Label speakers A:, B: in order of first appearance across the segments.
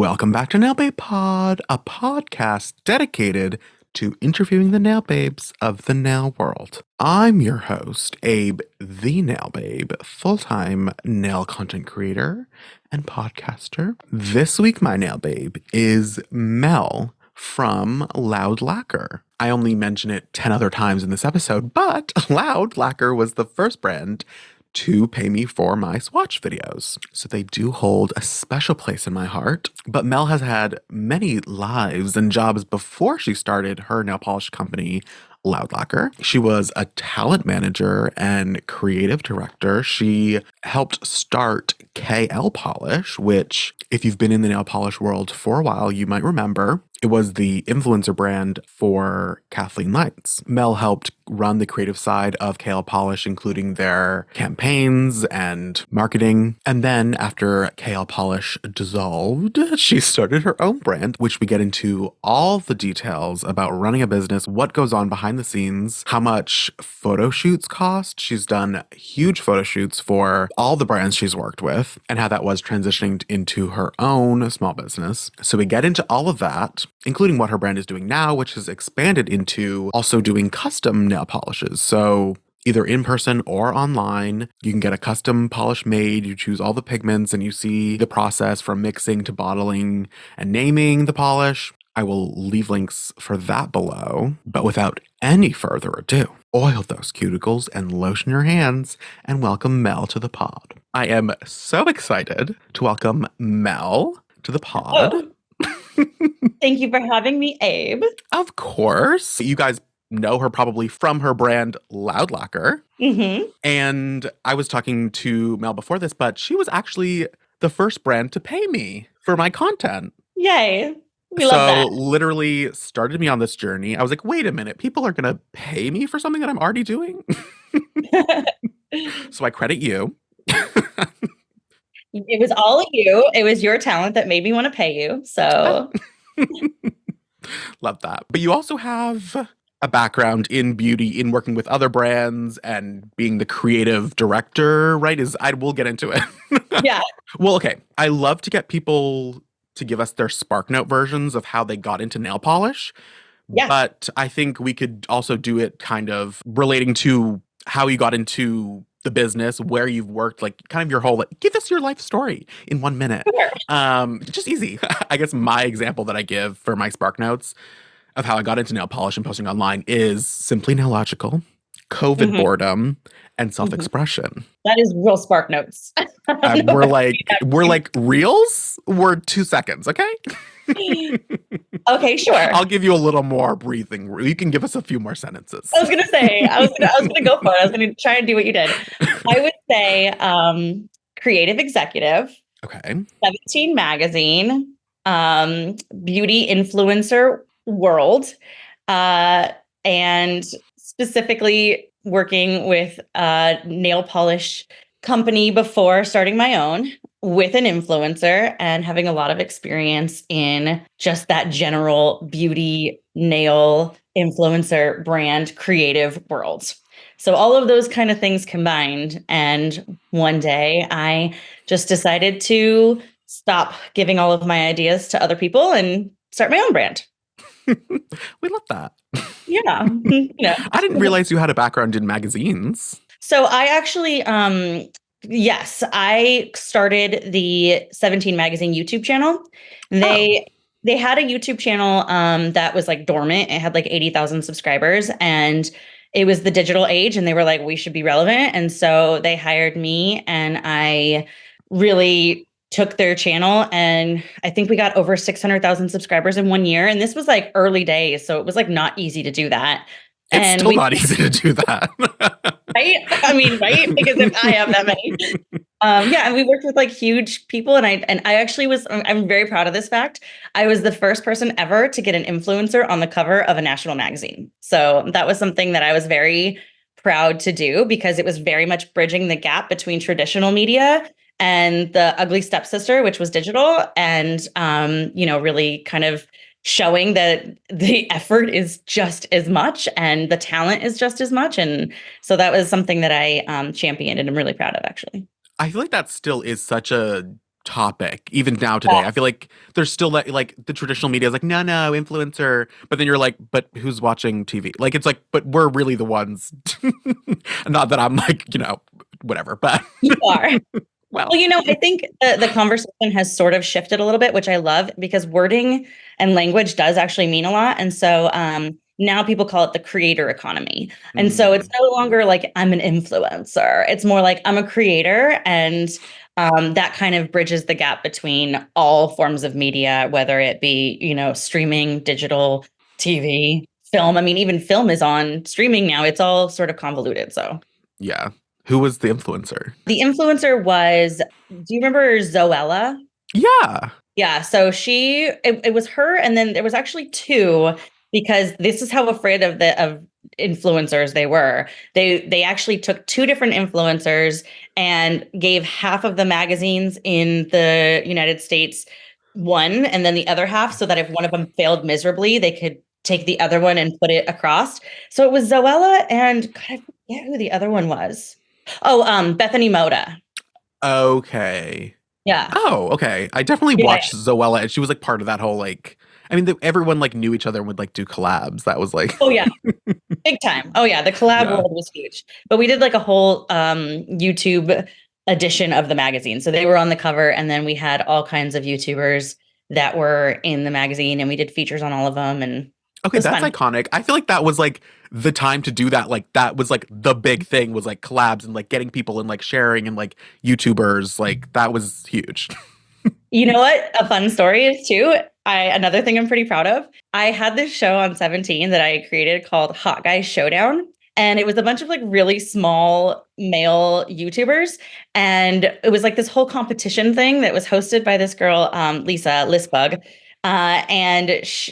A: Welcome back to Nail Babe Pod, a podcast dedicated to interviewing the nail babes of the nail world. I'm your host, Abe, the Nail Babe, full-time nail content creator and podcaster. This week, my nail babe is Mel from Loud Lacquer. I only mention it 10 other times in this episode, but Loud Lacquer was the first brand to pay me for my swatch videos. So they do hold a special place in my heart. But Mel has had many lives and jobs before she started her nail polish company, Loud Lacquer. She was a talent manager and creative director. She helped start KL Polish, which, if you've been in the nail polish world for a while, you might remember. It was the influencer brand for Kathleen Lights. Mel helped run the creative side of KL Polish, including their campaigns and marketing. And then after KL Polish dissolved, she started her own brand, which we get into all the details about running a business, what goes on behind the scenes, how much photo shoots cost. She's done huge photo shoots for all the brands she's worked with, and how that was transitioning into her own small business. So we get into all of that, including what her brand is doing now, which has expanded into also doing custom nail polishes. So either in person or online, you can get a custom polish made. You choose all the pigments and you see the process from mixing to bottling and naming the polish. I will leave links for that below. But without any further ado, oil those cuticles and lotion your hands and welcome Mel to the pod. I am so excited to welcome Mel to the pod.
B: Oh. Thank you for having me, Abe.
A: Of course. You guys know her probably from her brand Loud Lacquer.
B: Mm-hmm.
A: And I was talking to Mel before this, but she was actually the first brand to pay me for my content.
B: Yay. We love that.
A: So literally started me on this journey. I was like, wait a minute, people are going to pay me for something that I'm already doing? So I credit you.
B: It was all of you. It was your talent that made me want to pay you. So
A: love that. But you also have a background in beauty, in working with other brands and being the creative director, right? We'll get into it.
B: Yeah.
A: Well, okay. I love to get people to give us their Sparknote versions of how they got into nail polish.
B: Yeah.
A: But I think we could also do it kind of relating to how you got into the business, where you've worked, like kind of your whole, give us your life story in 1 minute.
B: Sure.
A: Just easy. I guess my example that I give for my Sparknotes of how I got into nail polish and posting online is simply nailogical, COVID boredom, and self-expression.
B: That is real Sparknotes.
A: We're like reels? We're 2 seconds, okay?
B: Okay, sure.
A: I'll give you a little more breathing. You can give us a few more sentences.
B: I was gonna say, I was gonna go for it. I was gonna try and do what you did. I would say creative executive.
A: Okay.
B: 17 magazine, beauty influencer world, and specifically working with a nail polish company before starting my own with an influencer and having a lot of experience in just that general beauty, nail, influencer, brand, creative world. So all of those kind of things combined. And one day I just decided to stop giving all of my ideas to other people and start my own brand.
A: We love that.
B: Yeah.
A: I didn't realize you had a background in magazines.
B: So I actually, yes, I started the 17 magazine YouTube channel. They had a YouTube channel that was like dormant. It had like 80,000 subscribers and it was the digital age and they were like, we should be relevant. And so they hired me and I really took their channel and I think we got over 600,000 subscribers in 1 year. And this was like early days. So it was like not easy to do that.
A: It's still not easy to do that.
B: Right? I mean, right? Because if I have that many. Yeah, and we worked with like huge people. And I actually I'm very proud of this fact. I was the first person ever to get an influencer on the cover of a national magazine. So that was something that I was very proud to do because it was very much bridging the gap between traditional media and the ugly stepsister, which was digital, and really kind of showing that the effort is just as much and the talent is just as much. And so that was something that I championed and I'm really proud of, actually.
A: I feel like that still is such a topic even now today. I feel like there's still that, like the traditional media is like, no, no, influencer. But then you're like, but who's watching TV? Like it's like, but we're really the ones. Not that I'm like, whatever, but
B: You are.
A: well,
B: Well, I think the conversation has sort of shifted a little bit, which I love because wording and language does actually mean a lot. And so now people call it the creator economy. And so it's
A: mm,
B: no longer like I'm an influencer. It's more like I'm a creator. And that kind of bridges the gap between all forms of media, whether it be, streaming, digital, TV, film. I mean, even film is on streaming now. It's all sort of convoluted. So.
A: yeah. Who was the influencer?
B: The influencer was, do you remember Zoella?
A: Yeah.
B: Yeah, so it was her, and then there was actually two, because this is how afraid of influencers they were. They actually took two different influencers and gave half of the magazines in the United States one, and then the other half, so that if one of them failed miserably, they could take the other one and put it across. So it was Zoella and God, I forget who the other one was. Oh, Bethany Moda.
A: Okay.
B: Yeah.
A: Oh, okay. I definitely
B: Yeah.
A: watched Zoella, and she was like part of that whole like. I mean, everyone like knew each other and would like do collabs. That was like,
B: Oh yeah. Big time. Oh yeah, the collab
A: yeah.
B: world was huge. But we did like a whole YouTube edition of the magazine. So they were on the cover, and then we had all kinds of YouTubers that were in the magazine, and we did features on all of them, and it
A: Okay,
B: was
A: that's
B: fun.
A: iconic. I feel like that was like the time to do that. Like that was like the big thing was like collabs and like getting people and like sharing and like YouTubers. Like that was huge.
B: You know what? A fun story is too. Another thing I'm pretty proud of. I had this show on 17 that I created called Hot Guys Showdown. And it was a bunch of like really small male YouTubers. And it was like this whole competition thing that was hosted by this girl, Lisa Lisbug.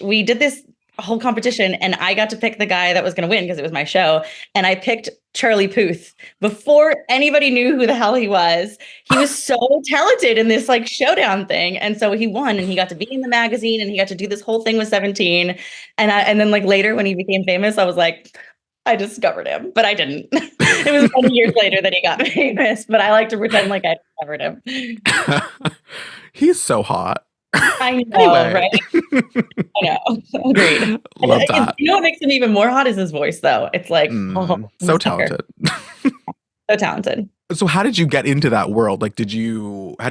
B: We did this whole competition, and I got to pick the guy that was going to win because it was my show. And I picked Charlie Puth before anybody knew who the hell he was. He was so talented in this like showdown thing. And so he won, and he got to be in the magazine, and he got to do this whole thing with 17. And then like later when he became famous, I was like, I discovered him, but I didn't. It was many years later that he got famous, but I like to pretend like I discovered him.
A: He's so hot.
B: I know,
A: Anyway,
B: right? I know. Agreed.
A: love that.
B: You know what makes him even more hot is his voice, though. It's like, oh, I'm a
A: So
B: sucker.
A: talented.
B: So talented.
A: So how did you get into that world? Like, how did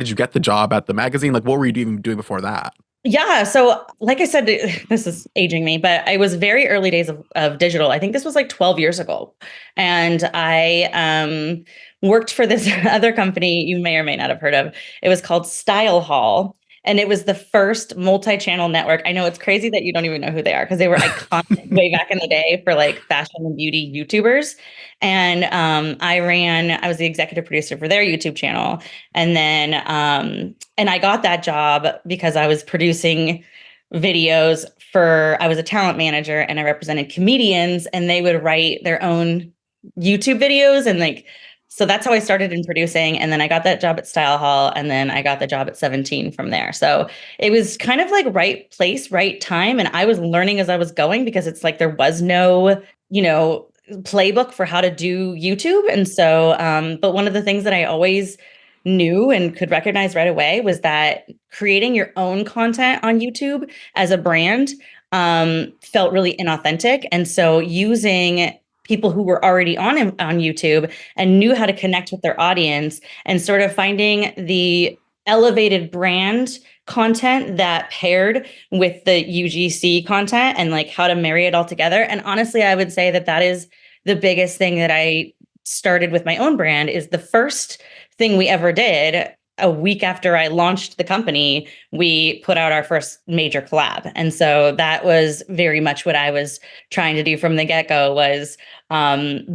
A: you get the job at the magazine? Like, what were you even doing before that?
B: Yeah. So, like I said, this is aging me, but I was very early days of digital. I think this was like 12 years ago. And I worked for this other company you may or may not have heard of. It was called Style Hall. And it was the first multi-channel network. I know it's crazy that you don't even know who they are because they were iconic way back in the day for like fashion and beauty YouTubers. And I was the executive producer for their YouTube channel. And then and I got that job because I was producing videos I was a talent manager, and I represented comedians, and they would write their own YouTube videos, and like, so that's how I started in producing. And then I got that job at Style Hall, and then I got the job at 17 from there. So it was kind of like right place, right time. And I was learning as I was going because it's like there was no, playbook for how to do YouTube. And so, but one of the things that I always knew and could recognize right away was that creating your own content on YouTube as a brand felt really inauthentic. And so using people who were already on YouTube and knew how to connect with their audience and sort of finding the elevated brand content that paired with the UGC content and like how to marry it all together. And honestly, I would say that that is the biggest thing that I started with my own brand. Is the first thing we ever did. A week after I launched the company, we put out our first major collab. And so that was very much what I was trying to do from the get-go, was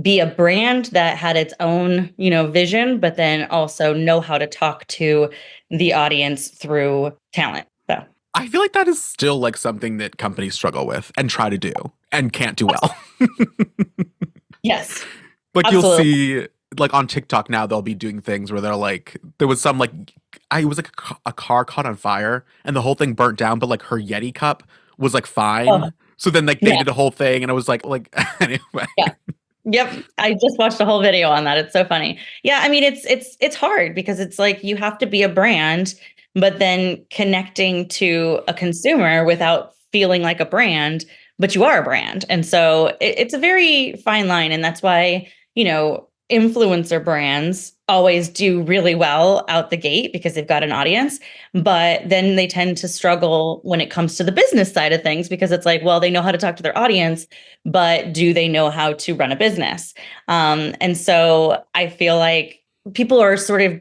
B: be a brand that had its own, vision, but then also know how to talk to the audience through talent. So
A: I feel like that is still like something that companies struggle with and try to do and can't do well.
B: yes,
A: Like
B: absolutely.
A: you'll see like on TikTok now they'll be doing things where they're like there was some like I was like a car caught on fire and the whole thing burnt down, but like her Yeti cup was like
B: Oh,
A: fine. So then like they
B: yeah,
A: did a whole thing and I was like anyway.
B: yeah. Yep, I just watched a whole video on that. It's so funny. Yeah, I mean it's hard because it's like you have to be a brand but then connecting to a consumer without feeling like a brand, but you are a brand. And so it's a very fine line. And that's why, influencer brands always do really well out the gate because they've got an audience, but then they tend to struggle when it comes to the business side of things because it's like, well, they know how to talk to their audience, but do they know how to run a business? And so I feel like people are sort of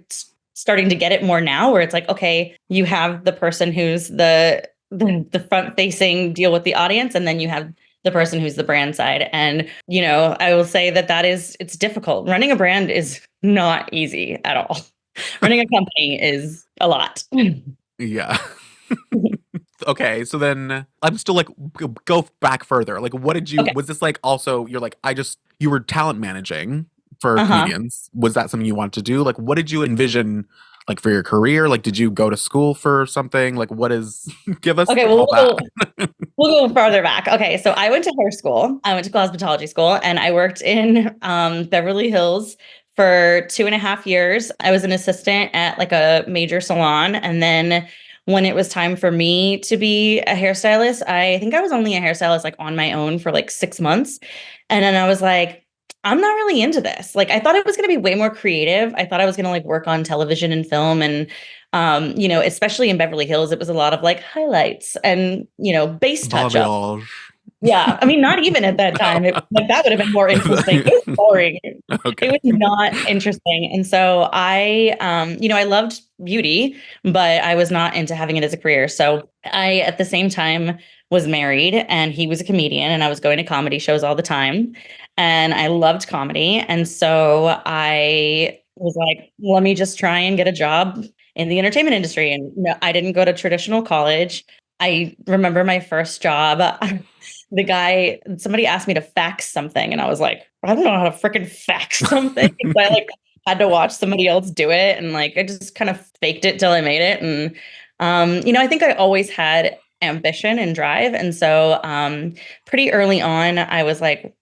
B: starting to get it more now where it's like, okay, you have the person who's the front facing deal with the audience, and then you have the person who's the brand side. And, I will say it's difficult. Running a brand is not easy at all. Running a company is a lot.
A: Yeah. Okay, so then I'm still like, go back further. Like, what did you,
B: Okay.
A: was this like also, you're like, you were talent managing for
B: Uh-huh.
A: comedians. Was that something you wanted to do? Like, what did you envision like for your career? Like, did you go to school for something? Like, give us
B: Okay, well,
A: all that.
B: we'll go farther back. Okay, so I went to hair school. I went to cosmetology school, and I worked in Beverly Hills for 2.5 years. I was an assistant at like a major salon, and then when it was time for me to be a hairstylist, I think I was only a hairstylist like on my own for like 6 months, and then I was like, I'm not really into this. Like, I thought it was going to be way more creative. I thought I was going to like work on television and film, and especially in Beverly Hills, it was a lot of like highlights and, base touch up.
A: Balayage.
B: Yeah. I mean, not even at that time. Like that would have been more interesting. It was boring. It
A: Okay.
B: was not interesting. And so I loved beauty, but I was not into having it as a career. So I, at the same time, was married and he was a comedian and I was going to comedy shows all the time. And I loved comedy. And so I was like, let me just try and get a job in the entertainment industry. And no, I didn't go to traditional college. I remember my first job. Somebody asked me to fax something, and I was like, I don't know how to freaking fax something. So I like had to watch somebody else do it, and like I just kind of faked it till I made it. And I think I always had ambition and drive, and so pretty early on, I was like,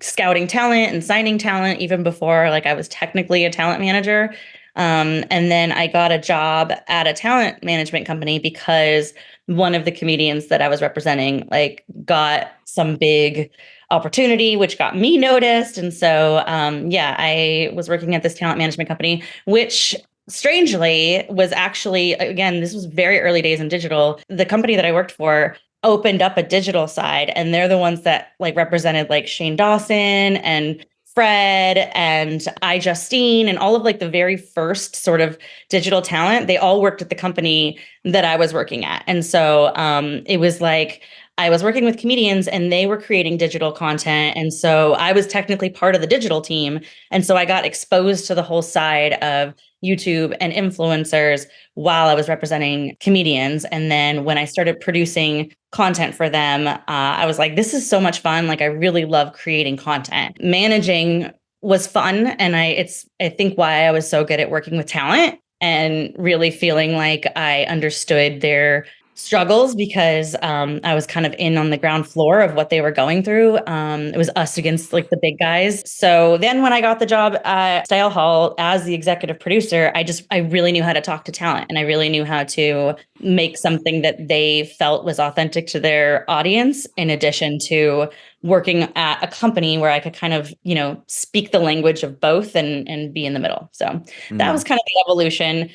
B: scouting talent and signing talent even before like I was technically a talent manager. And then I got a job at a talent management company because one of the comedians that I was representing like got some big opportunity, which got me noticed. And so, I was working at this talent management company, which strangely was actually, again, this was very early days in digital. The company that I worked for opened up a digital side, and they're the ones that like represented like Shane Dawson and Fred and iJustine and all of like the very first sort of digital talent. They all worked at the company that I was working at. And so it was like I was working with comedians and they were creating digital content. And so I was technically part of the digital team. And so I got exposed to the whole side of YouTube and influencers while I was representing comedians. And then when I started producing content for them, I was like, this is so much fun. Like, I really love creating content. Managing was fun. And I think why I was so good at working with talent and really feeling like I understood their struggles because I was kind of in on the ground floor of what they were going through. It was us against like the big guys. So then when I got the job at Style Hall as the executive producer, I really knew how to talk to talent and I really knew how to make something that they felt was authentic to their audience, in addition to working at a company where I could kind of, speak the language of both and be in the middle. So that was kind of the evolution.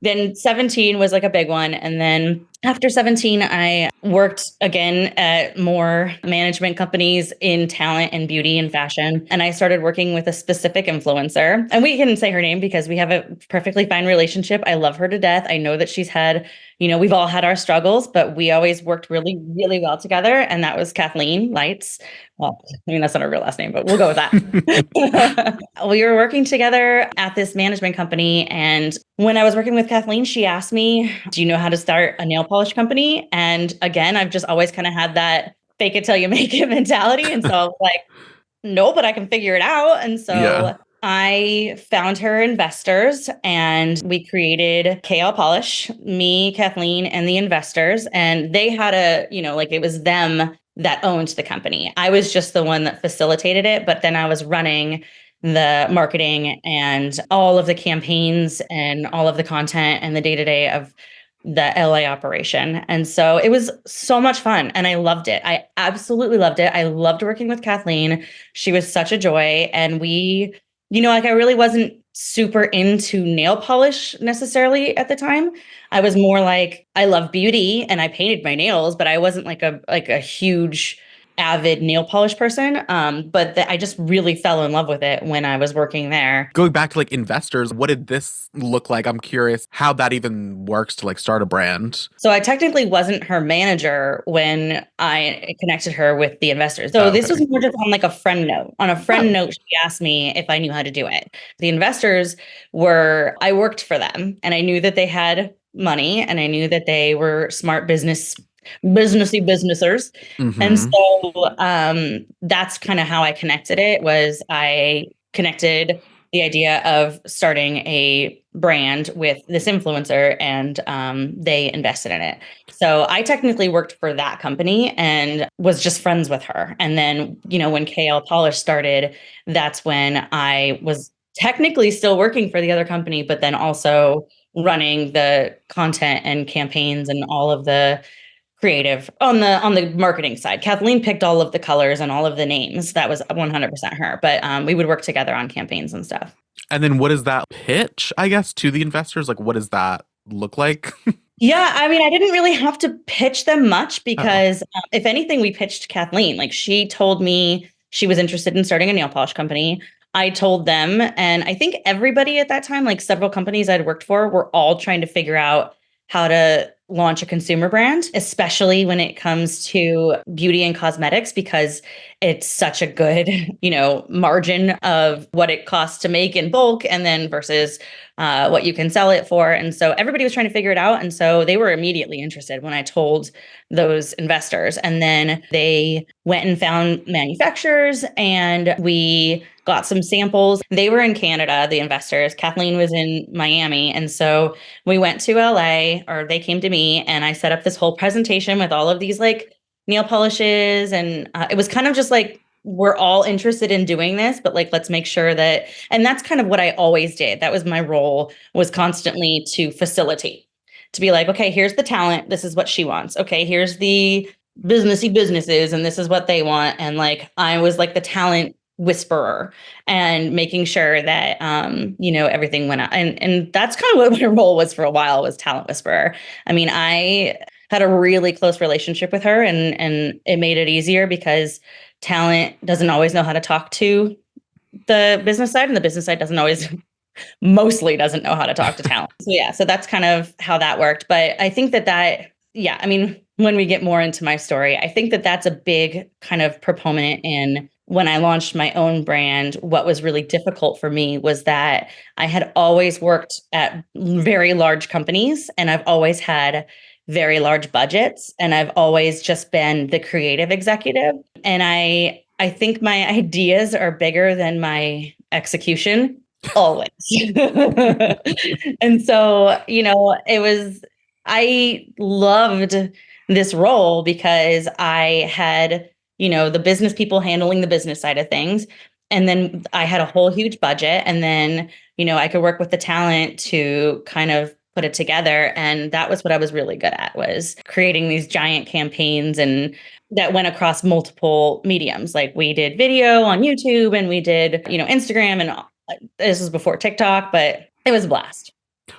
B: Then 17 was like a big one. And then after 17, I worked again at more management companies in talent and beauty and fashion. And I started working with a specific influencer. And we can say her name because we have a perfectly fine relationship. I love her to death. I know that she's had, we've all had our struggles, but we always worked really, really well together. And that was Kathleen Lights. Well, I mean, that's not her real last name, but we'll go with that. We were working together at this management company. And when I was working with Kathleen, she asked me, do you know how to start a nail polish company? And again, I've just always kind of had that fake it till you make it mentality. And so I was like, no, but I can figure it out. And so I found her investors and we created KL Polish, me, Kathleen, and the investors. And they had it was them that owned the company. I was just the one that facilitated it, but then I was running the marketing and all of the campaigns and all of the content and the day to day of the LA operation. And so it was so much fun and I loved it. I absolutely loved it. I loved working with Kathleen. She was such a joy. And like I really wasn't super into nail polish necessarily at the time. I was more like, I love beauty and I painted my nails, but I wasn't like a huge avid nail polish person. I just really fell in love with it when I was working there.
A: Going back to like investors, what did this look like? I'm curious how that even works to like start a brand.
B: So I technically wasn't her manager when I connected her with the investors. So this was
A: Okay.
B: more just on like a friend note. On a friend
A: Oh.
B: note, she asked me if I knew how to do it. The investors I worked for them and I knew that they had money and I knew that they were smart businessy businessers. And
A: Mm-hmm.
B: so that's kind of how I connected it was I connected the idea of starting a brand with this influencer and they invested in it. So I technically worked for that company and was just friends with her. And then, when KL Polish started, that's when I was technically still working for the other company, but then also running the content and campaigns and all of the creative on the marketing side. Kathleen picked all of the colors and all of the names. That was 100% her. But we would work together on campaigns and stuff.
A: And then what is that pitch, I guess, to the investors? Like, what does that look like?
B: Yeah, I mean, I didn't really have to pitch them much
A: Oh.
B: because if anything, we pitched Kathleen. Like she told me she was interested in starting a nail polish company. I told them, and I think everybody at that time, like several companies I'd worked for, were all trying to figure out how to launch a consumer brand, especially when it comes to beauty and cosmetics, because it's such a good, margin of what it costs to make in bulk and then versus what you can sell it for. And so everybody was trying to figure it out. And so they were immediately interested when I told those investors. And then they went and found manufacturers and we got some samples. They were in Canada, the investors. Kathleen was in Miami. And so we went to LA, or they came to me, and I set up this whole presentation with all of these like nail polishes. And it was kind of just like, we're all interested in doing this, but like, let's make sure that, and that's kind of what I always did. That was my role, was constantly to facilitate, to be like, okay, here's the talent. This is what she wants. Okay, here's the businessy businesses, and this is what they want. And like, I was like the talent whisperer and making sure that everything went out. And that's kind of what my role was for a while, was talent whisperer. I mean, I had a really close relationship with her and it made it easier because talent doesn't always know how to talk to the business side, and the business side doesn't always mostly doesn't know how to talk to talent. So yeah, so that's kind of how that worked. But I think yeah, I mean, when we get more into my story, I think that that's a big kind of proponent in when I launched my own brand. What was really difficult for me was that I had always worked at very large companies and I've always had very large budgets and I've always just been the creative executive. And I think my ideas are bigger than my execution always. And so, I loved this role because I had, the business people handling the business side of things. And then I had a whole huge budget. And then, I could work with the talent to kind of put it together. And that was what I was really good at, was creating these giant campaigns and that went across multiple mediums. Like we did video on YouTube and we did, Instagram, and this was before TikTok, but it was a blast.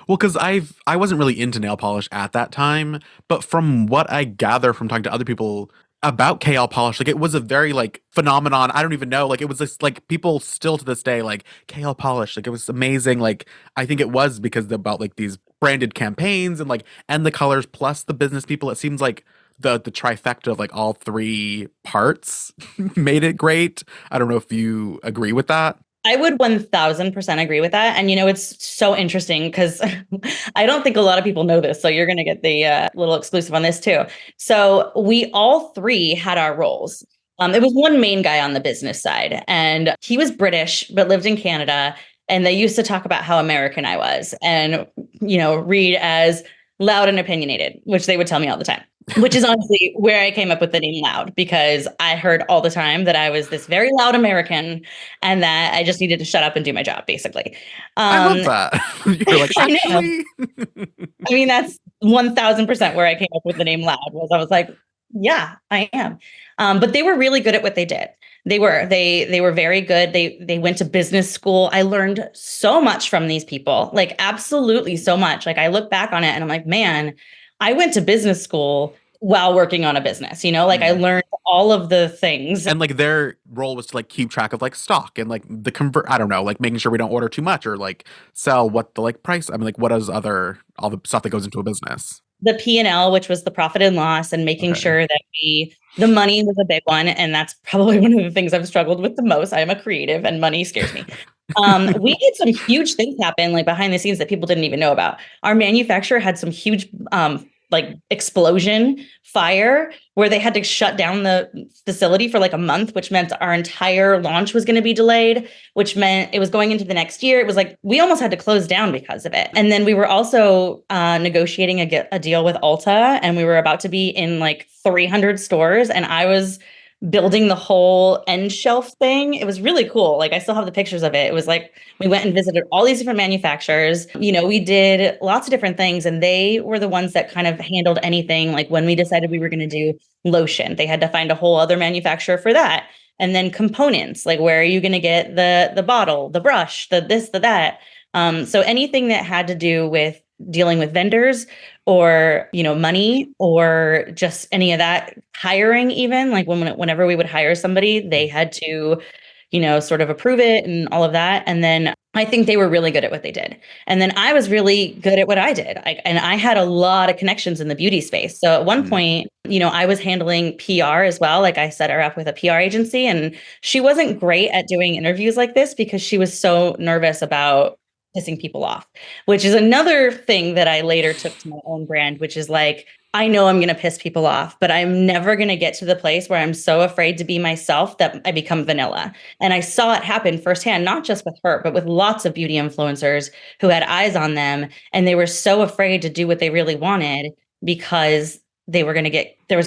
A: Well, because I wasn't really into nail polish at that time, but from what I gather from talking to other people about KL polish, like it was a very like phenomenon. I don't even know. Like it was just like people still to this day like KL polish. Like it was amazing. Like I think it was because about like these branded campaigns and like and the colors plus the business people. It seems like the trifecta of like all three parts made it great. I don't know if you agree with that.
B: I would 1000% agree with that. And, it's so interesting because I don't think a lot of people know this. So you're going to get the little exclusive on this too. So we all three had our roles. It was one main guy on the business side, and he was British, but lived in Canada. And they used to talk about how American I was and, read as loud and opinionated, which they would tell me all the time. which is honestly where I came up with the name Loud, because I heard all the time that I was this very loud American and that I just needed to shut up and do my job, basically.
A: I love
B: Um,
A: that. You're like,
B: I know.
A: actually.
B: I mean, that's 1000% where I came up with the name Loud. Was I was like, yeah, I am. But they were really good at what they did. They were very good. They went to business school. I learned so much from these people, like absolutely so much. Like I look back on it and I'm like, man, I went to business school while working on a business, like I
A: Mm.
B: learned all of the things.
A: And like their role was to like keep track of like stock and like the convert, I don't know, like making sure we don't order too much or like sell what the like price, I mean, like what is all the stuff that goes into a business.
B: The P&L, which was the profit and loss, and making
A: Okay.
B: sure that the money was a big one. And that's probably one of the things I've struggled with the most. I am a creative and money scares me. We had some huge things happen like behind the scenes that people didn't even know about. Our manufacturer had some huge like explosion fire where they had to shut down the facility for like a month, which meant our entire launch was going to be delayed, which meant it was going into the next year. It was like we almost had to close down because of it. And then we were also negotiating a deal with Ulta, and we were about to be in like 300 stores, and I was building the whole end shelf thing. It was really cool. Like I still have the pictures of it. It was like we went and visited all these different manufacturers. We did lots of different things, and they were the ones that kind of handled anything. Like when we decided we were going to do lotion, they had to find a whole other manufacturer for that. And then components, like where are you going to get the bottle, the brush, the this, the that. So anything that had to do with dealing with vendors or money or just any of that, hiring, even like whenever we would hire somebody, they had to sort of approve it and all of that. And then I think they were really good at what they did, and then I was really good at what I did. And I had a lot of connections in the beauty space. So at one
A: Mm.
B: point, I was handling PR as well. Like I set her up with a PR agency, and she wasn't great at doing interviews like this because she was so nervous about pissing people off, which is another thing that I later took to my own brand, which is like, I know I'm going to piss people off, but I'm never going to get to the place where I'm so afraid to be myself that I become vanilla. And I saw it happen firsthand, not just with her, but with lots of beauty influencers who had eyes on them. And they were so afraid to do what they really wanted because there was going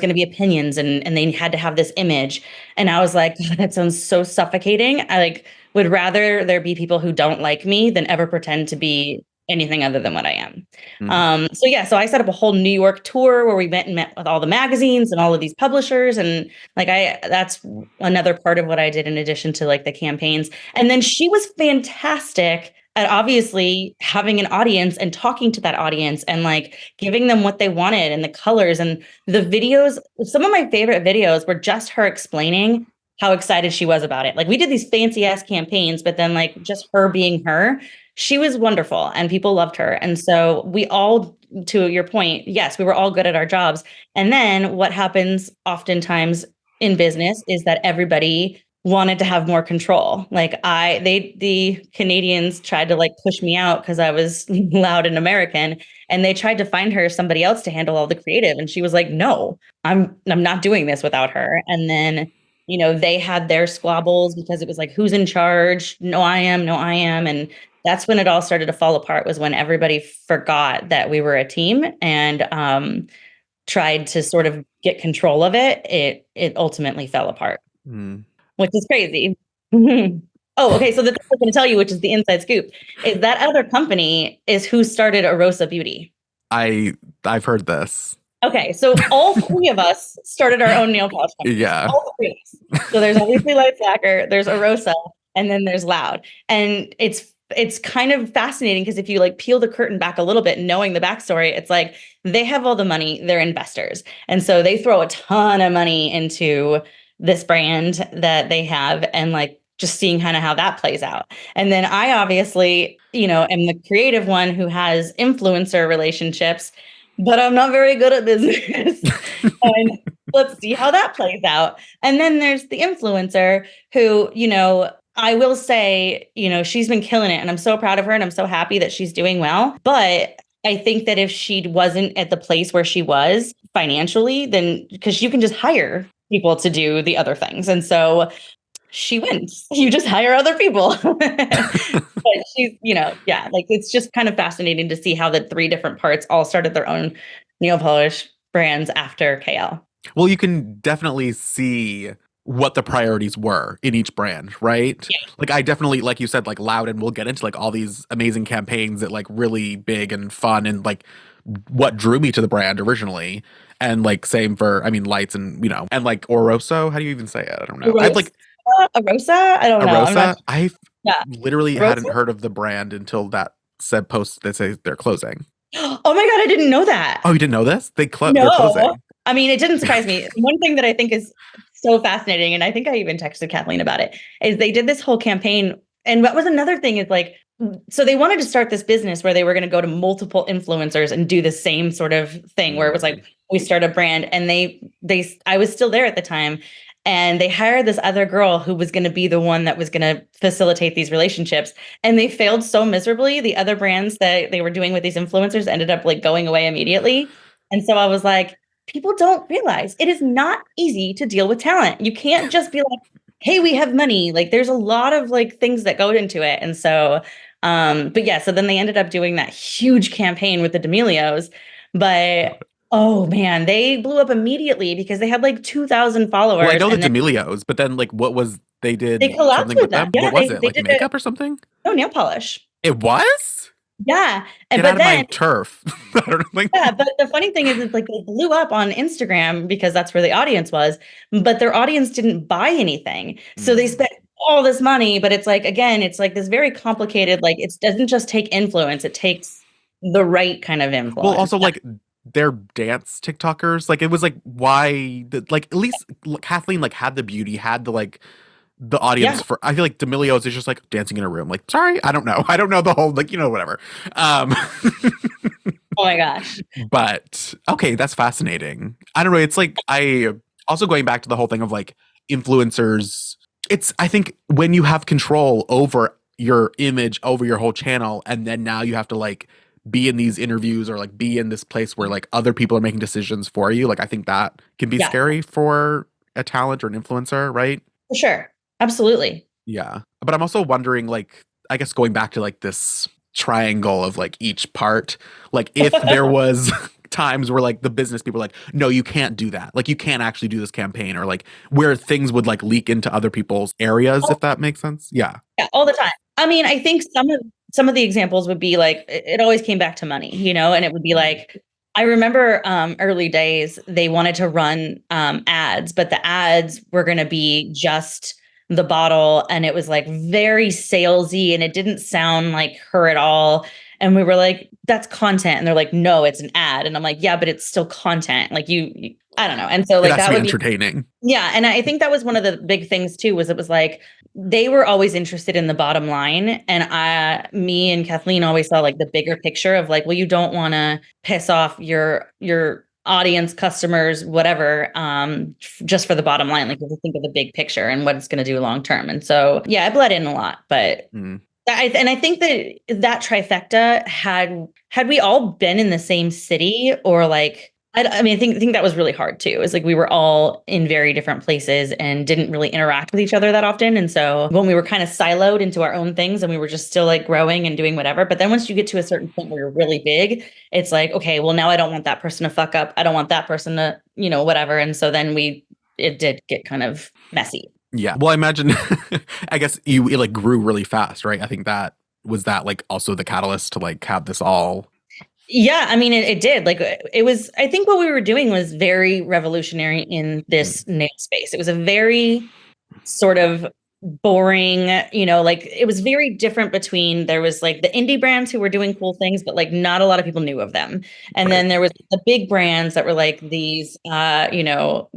B: to be opinions, and they had to have this image. And I was like, God, that sounds so suffocating. I like would rather there be people who don't like me than ever pretend to be anything other than what I am.
A: Mm.
B: So I set up a whole New York tour where we met with all the magazines and all of these publishers. And like, that's another part of what I did in addition to like the campaigns. And then she was fantastic at obviously having an audience and talking to that audience and like giving them what they wanted and the colors and the videos. Some of my favorite videos were just her explaining how excited she was about it. Like we did these fancy ass campaigns, but then like just her being her, she was wonderful and people loved her. And so we all, to your point, yes, we were all good at our jobs. And then what happens oftentimes in business is that everybody wanted to have more control. Like the Canadians tried to like push me out because I was loud and American, and they tried to find her somebody else to handle all the creative. And she was like, no, I'm not doing this without her. And then they had their squabbles because it was like, who's in charge? No, I am. No, I am. And that's when it all started to fall apart, was when everybody forgot that we were a team and tried to sort of get control of it. It ultimately fell apart,
A: Mm.
B: which is crazy. Oh, okay. So the thing I was going to tell you, which is the inside scoop, is that other company is who started Arosa Beauty.
A: I've heard this.
B: Okay, so all three of us started our own nail polish companies.
A: Yeah.
B: All three of us. So there's obviously Lights Lacquer, there's Arosa, and then there's Loud. And it's kind of fascinating because if you like peel the curtain back a little bit, knowing the backstory, it's like they have all the money, they're investors. And so they throw a ton of money into this brand that they have, and like just seeing kind of how that plays out. And then I obviously, am the creative one who has influencer relationships, but I'm not very good at business. And let's see how that plays out. And then there's the influencer who, I will say, she's been killing it, and I'm so proud of her and I'm so happy that she's doing well. But I think that if she wasn't at the place where she was financially, then because you can just hire people to do the other things. And so she wins. You just hire other people. But she's, yeah, like it's just kind of fascinating to see how the three different parts all started their own nail polish brands after KL.
A: Well, you can definitely see what the priorities were in each brand, right?
B: Yeah.
A: Like I definitely, like you said, like Loud, and we'll get into like all these amazing campaigns that like really big and fun and like what drew me to the brand originally. And like same for, I mean, Lights and and like Oroso. How do you even say it? I don't know. I've
B: Arosa?
A: like
B: Arosa? I don't know. I'm not.
A: Arosa. I
B: Yeah.
A: literally
B: Arosa?
A: hadn't heard of the brand until that said post that says they're closing.
B: Oh my God, I didn't know that.
A: Oh, you didn't know this? They're
B: No.
A: closing.
B: I mean, it didn't surprise me. One thing that I think is so fascinating, and I think I even texted Kathleen about it, is they did this whole campaign. And what was another thing is like, so they wanted to start this business where they were going to go to multiple influencers and do the same sort of thing where it was like, we start a brand, and I was still there at the time. And they hired this other girl who was going to be the one that was going to facilitate these relationships. And they failed so miserably. The other brands that they were doing with these influencers ended up like going away immediately. And so I was like, people don't realize it is not easy to deal with talent. You can't just be like, hey, we have money. Like there's a lot of like things that go into it. And so, but yeah, so then they ended up doing that huge campaign with the D'Amelios. But oh man, they blew up immediately because they had like 2,000
A: Well, I
B: followers,
A: know the
B: and then
A: D'Amelios, but then like what was they
B: they
A: did
B: collabed
A: something
B: with
A: with
B: them.
A: them?
B: Yeah,
A: What was it?
B: they
A: Like
B: did it.
A: makeup or something?
B: No, nail polish.
A: It was?
B: Yeah. And
A: Get out
B: but
A: of my
B: then
A: turf. I don't know, like
B: yeah, but the funny thing is it's like they blew up on Instagram because that's where the audience was, but their audience didn't buy anything. So they spent all this money, but it's like again, it's like this very complicated, like it doesn't just take influence, it takes the right kind of
A: Well,
B: influence.
A: also like they're dance TikTokers. Like it was like why like at least Kathleen like had the beauty, had the like the audience
B: Yeah.
A: for I feel like D'Amelios is just like dancing in a room. Like, sorry, I don't know. I don't know the whole like, whatever. Um
B: Oh my gosh.
A: But okay, that's fascinating. I don't know. It's like I also going back to the whole thing of like influencers. It's I think when you have control over your image, over your whole channel, and then now you have to like be in these interviews or like be in this place where like other people are making decisions for you. Like I think that can be
B: Yeah,
A: scary for a talent or an influencer, right?
B: for sure. Absolutely.
A: Yeah. But I'm also wondering, like, I guess going back to like this triangle of like each part, like if there was times where like the business people were like, no, you can't do that. Like you can't actually do this campaign, or like where things would like leak into other people's areas, if that makes sense. Yeah.
B: Yeah, all the time. I mean, I think some of the examples would be like it always came back to money, and it would be like I remember early days they wanted to run ads, but the ads were going to be just the bottle, and it was like very salesy, and it didn't sound like her at all. And we were like, "That's content," and they're like, "No, it's an ad," and I'm like, "Yeah, but it's still content. Like I don't know." And so
A: It
B: like
A: has to
B: that
A: be
B: would be
A: entertaining.
B: yeah, and I think that was one of the big things too, was it was like they were always interested in the bottom line. And me and Kathleen always saw like the bigger picture of like, well, you don't want to piss off your audience, customers, whatever, just for the bottom line. Like, you have to think of the big picture and what it's going to do long term. And so, yeah, I bled in a lot, but
A: Mm.
B: I think that trifecta had we all been in the same city or like I mean, I think that was really hard too. It's like we were all in very different places and didn't really interact with each other that often. And so when we were kind of siloed into our own things and we were just still like growing and doing whatever. But then once you get to a certain point where you're really big, it's like, okay, well, now I don't want that person to fuck up. I don't want that person to, whatever. And so then it did get kind of messy.
A: Yeah. Well, I imagine, I guess it like grew really fast, right? I think that like also the catalyst to like have this all.
B: Yeah, I mean, it did. Like, it was, I think what we were doing was very revolutionary in this nail space. It was a very sort of boring, like it was very different between there was like the indie brands who were doing cool things, but like not a lot of people knew of them. And
A: Right.
B: then there was the big brands that were like these,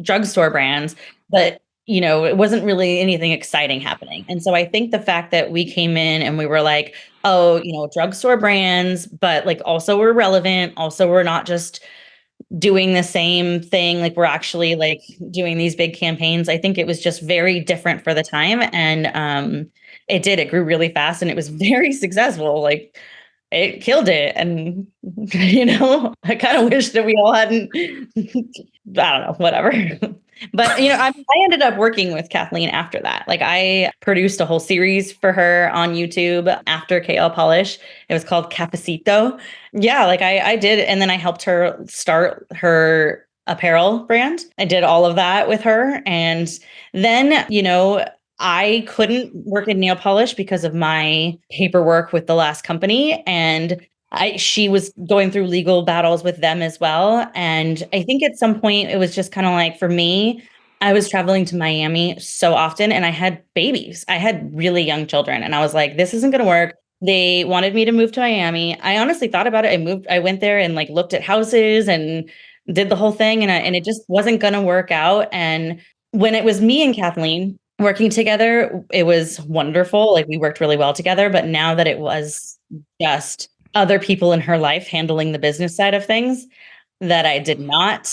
B: drugstore brands, but it wasn't really anything exciting happening. And so I think the fact that we came in and we were like, oh, drugstore brands, but like also we're relevant. Also, we're not just doing the same thing. Like we're actually like doing these big campaigns. I think it was just very different for the time. And it grew really fast and it was very successful. Like it killed it. And I kind of wish that we all hadn't, I don't know, whatever. But I ended up working with Kathleen after that. Like I produced a whole series for her on YouTube after KL Polish. It was called Cafecito. Yeah, like I did, and then I helped her start her apparel brand. I did all of that with her. And then, I couldn't work in nail polish because of my paperwork with the last company. And she was going through legal battles with them as well. And I think at some point it was just kind of like for me, I was traveling to Miami so often and I had babies. I had really young children. And I was like, this isn't going to work. They wanted me to move to Miami. I honestly thought about it. I went there and like looked at houses and did the whole thing. And it just wasn't going to work out. And when it was me and Kathleen working together, it was wonderful. Like we worked really well together. But now that it was just other people in her life handling the business side of things that I did not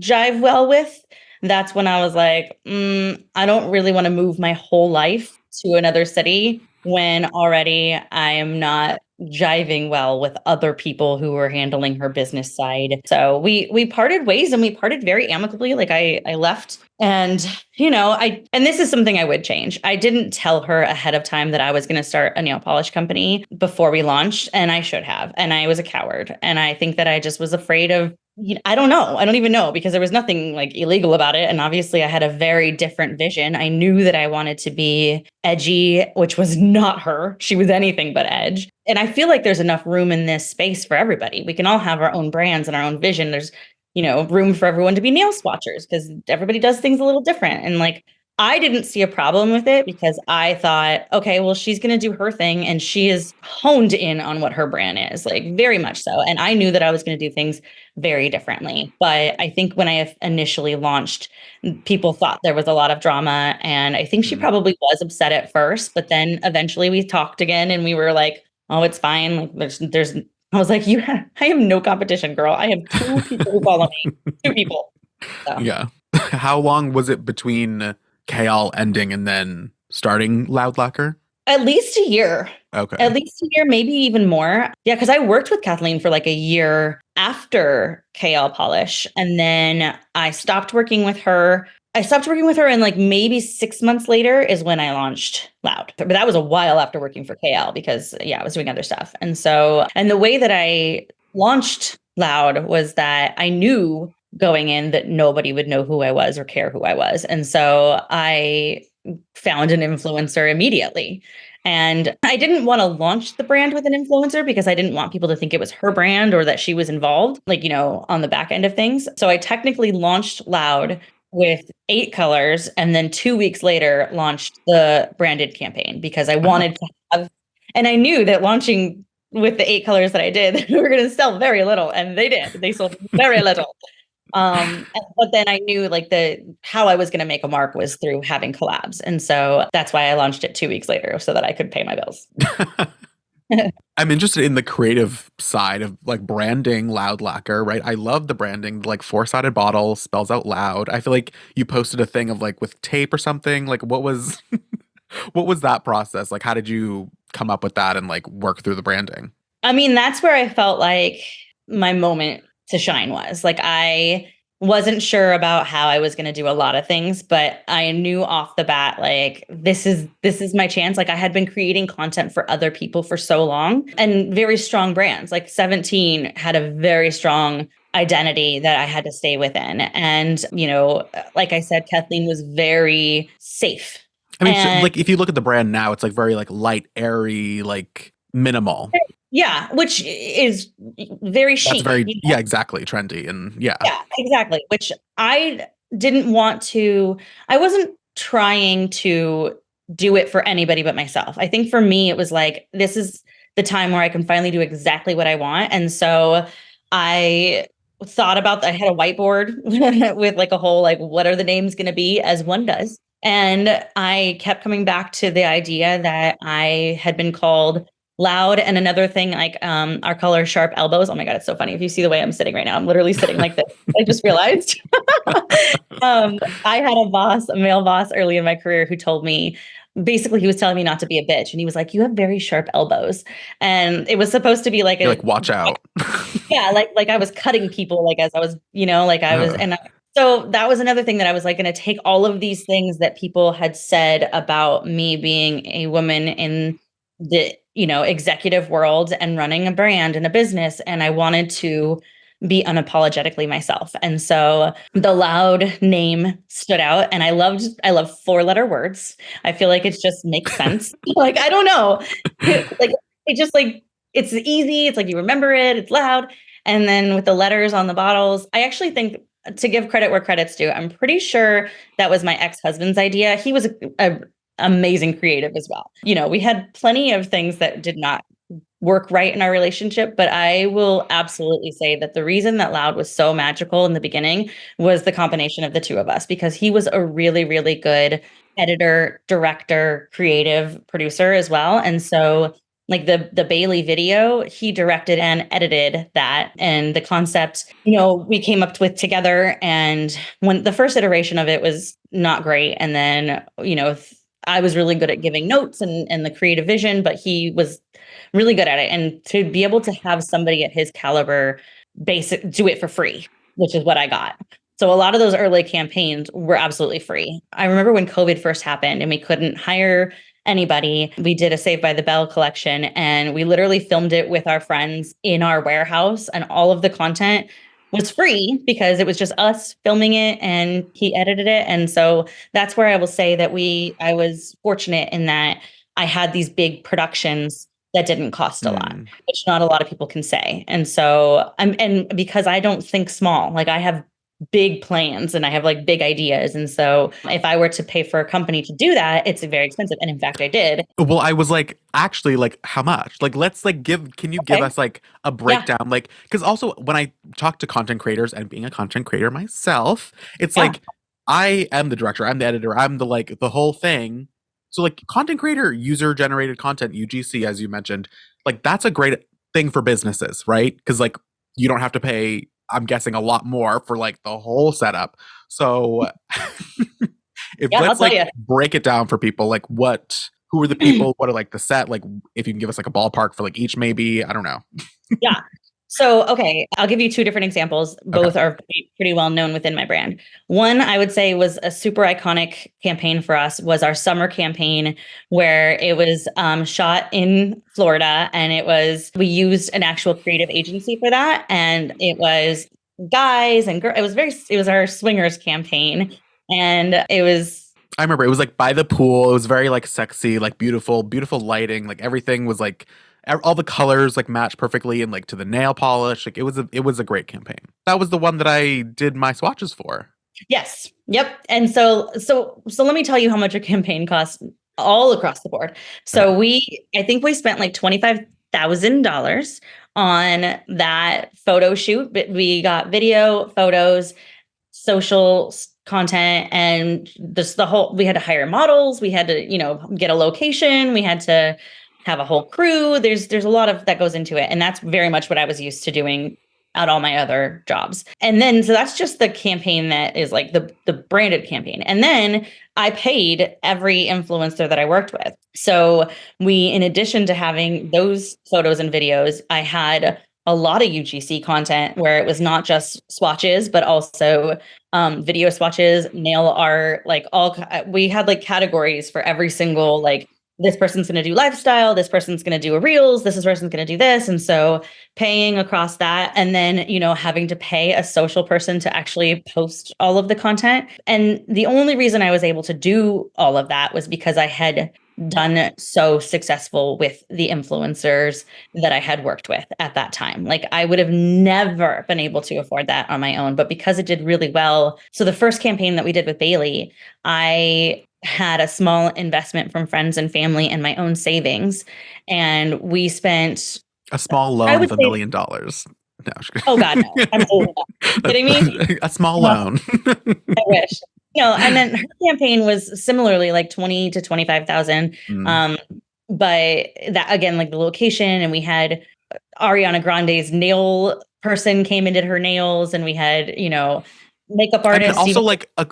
B: jive well with, that's when I was like, I don't really want to move my whole life to another city when already I am not jiving well with other people who were handling her business side. So we parted ways and we parted very amicably. Like I left and and this is something I would change. I didn't tell her ahead of time that I was going to start a nail polish company before we launched, and I should have. And I was a coward. And I think that I just was afraid of I don't know. I don't even know because there was nothing like illegal about it. And obviously I had a very different vision. I knew that I wanted to be edgy, which was not her. She was anything but edge. And I feel like there's enough room in this space for everybody. We can all have our own brands and our own vision. There's, room for everyone to be nail swatchers because everybody does things a little different. And like, I didn't see a problem with it because I thought, okay, well, she's going to do her thing and she is honed in on what her brand is, like very much so. And I knew that I was going to do things very differently. But I think when I initially launched, people thought there was a lot of drama. And I think she probably was upset at first, but then eventually we talked again and we were like, oh, it's fine. Like I was like, I have no competition, girl. I have two people who follow me, two people. So.
A: Yeah. How long was it between Kale ending and then starting Loud Lacquer?
B: At least a year.
A: Okay.
B: At least a year, maybe even more. Yeah, because I worked with Kathleen for like a year after KL Polish. And then I stopped working with her. And like maybe 6 months later is when I launched Loud. But that was a while after working for KL because I was doing other stuff. And the way that I launched Loud was that I knew going in that nobody would know who I was or care who I was. And so I found an influencer immediately. And I didn't want to launch the brand with an influencer because I didn't want people to think it was her brand or that she was involved, like, on the back end of things. So I technically launched Loud with 8 colors and then 2 weeks later launched the branded campaign because I wanted to have, and I knew that launching with the 8 colors that I did, we were going to sell very little. And they did. They sold very little. But then I knew like how I was going to make a mark was through having collabs. And so that's why I launched it 2 weeks later so that I could pay my bills.
A: I'm interested in the creative side of like branding Loud Lacquer, right? I love the branding, like 4-sided bottle spells out loud. I feel like you posted a thing of like with tape or something. Like what was what was that process? Like how did you come up with that and like work through the branding?
B: I mean, that's where I felt like my moment to shine was. Like I wasn't sure about how I was going to do a lot of things, but I knew off the bat, like, this is my chance. Like I had been creating content for other people for so long and very strong brands. Like 17 had a very strong identity that I had to stay within. And, like I said, Kathleen was very safe.
A: I mean, like if you look at the brand now, it's like very like light, airy, like minimal.
B: Yeah, which is very chic.
A: That's very, exactly. Trendy. And
B: Yeah, exactly. Which I didn't want to, I wasn't trying to do it for anybody but myself. I think for me, it was like, this is the time where I can finally do exactly what I want. And so I thought about, I had a whiteboard with like a whole, like, what are the names going to be, as one does. And I kept coming back to the idea that I had been called Loud, and another thing, like our color Sharp Elbows. Oh my God, it's so funny. If you see the way I'm sitting right now, I'm literally sitting like this. I just realized. I had a male boss early in my career who told me, basically he was telling me not to be a bitch. And he was like, you have very sharp elbows. And it was supposed to be like,
A: watch out.
B: Yeah. Like I was cutting people, like as I was, like I was, so that was another thing that I was like going to take all of these things that people had said about me being a woman in the, executive world and running a brand and a business. And I wanted to be unapologetically myself. And so the Loud name stood out, and I love 4-letter words. I feel like it just makes sense. Like, I don't know. Like, it just like, it's easy. It's like you remember it, it's loud. And then with the letters on the bottles, I actually think, to give credit where credit's due, I'm pretty sure that was my ex-husband's idea. He was a amazing creative as well. We had plenty of things that did not work right in our relationship, but I will absolutely say that the reason that Loud was so magical in the beginning was the combination of the two of us, because he was a really, really good editor, director, creative producer as well. And so, like, the Bailey video, he directed and edited that, and the concept, we came up with together. And when the first iteration of it was not great, and then, I was really good at giving notes and the creative vision, but he was really good at it. And to be able to have somebody at his caliber do it for free, which is what I got. So a lot of those early campaigns were absolutely free. I remember when COVID first happened and we couldn't hire anybody, we did a Saved by the Bell collection, and we literally filmed it with our friends in our warehouse, and all of the content was free because it was just us filming it and he edited it. And so that's where I will say that I was fortunate in that I had these big productions that didn't cost a lot, which not a lot of people can say. And so and because I don't think small, like, I have big plans and I have like big ideas. And so if I were to pay for a company to do that, it's very expensive. And in fact, I did.
A: Well, I was like, actually, like, how much? Like, let's like can you give us like a breakdown? Yeah. Like, because also when I talk to content creators, and being a content creator myself, it's like, I am the director, I'm the editor, I'm the whole thing. So like, content creator, user generated content, UGC, as you mentioned, like, that's a great thing for businesses, right? Because like, you don't have to pay, I'm guessing, a lot more for like the whole setup. So let's like break it down for people, like, who are the people, what are like the set, like, if you can give us like a ballpark for like each, maybe, I don't know.
B: Yeah. So, okay, I'll give you 2 different examples. Both are pretty well known within my brand. One, I would say, was a super iconic campaign for us, was our summer campaign, where it was shot in Florida, and we used an actual creative agency for that. And it was guys and girls. It was our swingers campaign. And
A: I remember it was like by the pool. It was very like sexy, like beautiful lighting. Like, everything was like, all the colors like matched perfectly, and like to the nail polish. Like, it was a great campaign. That was the one that I did my swatches for.
B: Yes. Yep. And so let me tell you how much a campaign costs all across the board. So I think we spent like $25,000 on that photo shoot, but we got video, photos, social content, and we had to hire models. We had to, get a location. We had to have a whole crew. There's a lot of that goes into it. And that's very much what I was used to doing at all my other jobs. And then, so that's just the campaign that is like the branded campaign. And then I paid every influencer that I worked with. So in addition to having those photos and videos, I had a lot of UGC content where it was not just swatches, but also video swatches, nail art, like we had like categories for every single, like, this person's going to do lifestyle, this person's going to do a reels, this person's going to do this. And so paying across that, and then, having to pay a social person to actually post all of the content. And the only reason I was able to do all of that was because I had done so successful with the influencers that I had worked with at that time. Like, I would have never been able to afford that on my own, but because it did really well. So the first campaign that we did with Bailey, I had a small investment from friends and family and my own savings. And we spent
A: a small loan of $1 million. No,
B: oh God, no, absolutely not. Kidding me?
A: A small loan.
B: I wish. And then her campaign was similarly like 20 to 25,000. But that, again, like the location, and we had Ariana Grande's nail person came and did her nails, and we had, makeup artists.
A: And also like a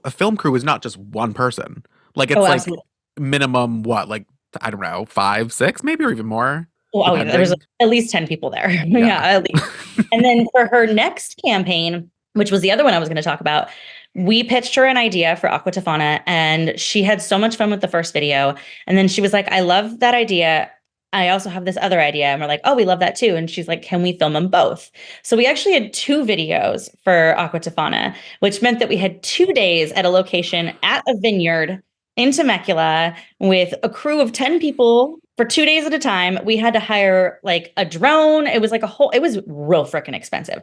A: film crew is not just one person. Like, it's like absolutely. Minimum, what, like, I don't know, 5, 6, maybe, or even more.
B: Well, there's at least 10 people there. Yeah, at least. And then for her next campaign, which was the other one I was going to talk about, we pitched her an idea for Aqua Tofana, and she had so much fun with the first video. And then she was like, I love that idea. I also have this other idea. And we're like, oh, we love that too. And she's like, can we film them both? So we actually had two videos for Aqua Tofana, which meant that we had 2 days at a location at a vineyard in Temecula with a crew of 10 people for 2 days at a time. We had to hire like a drone. It was like it was real freaking expensive.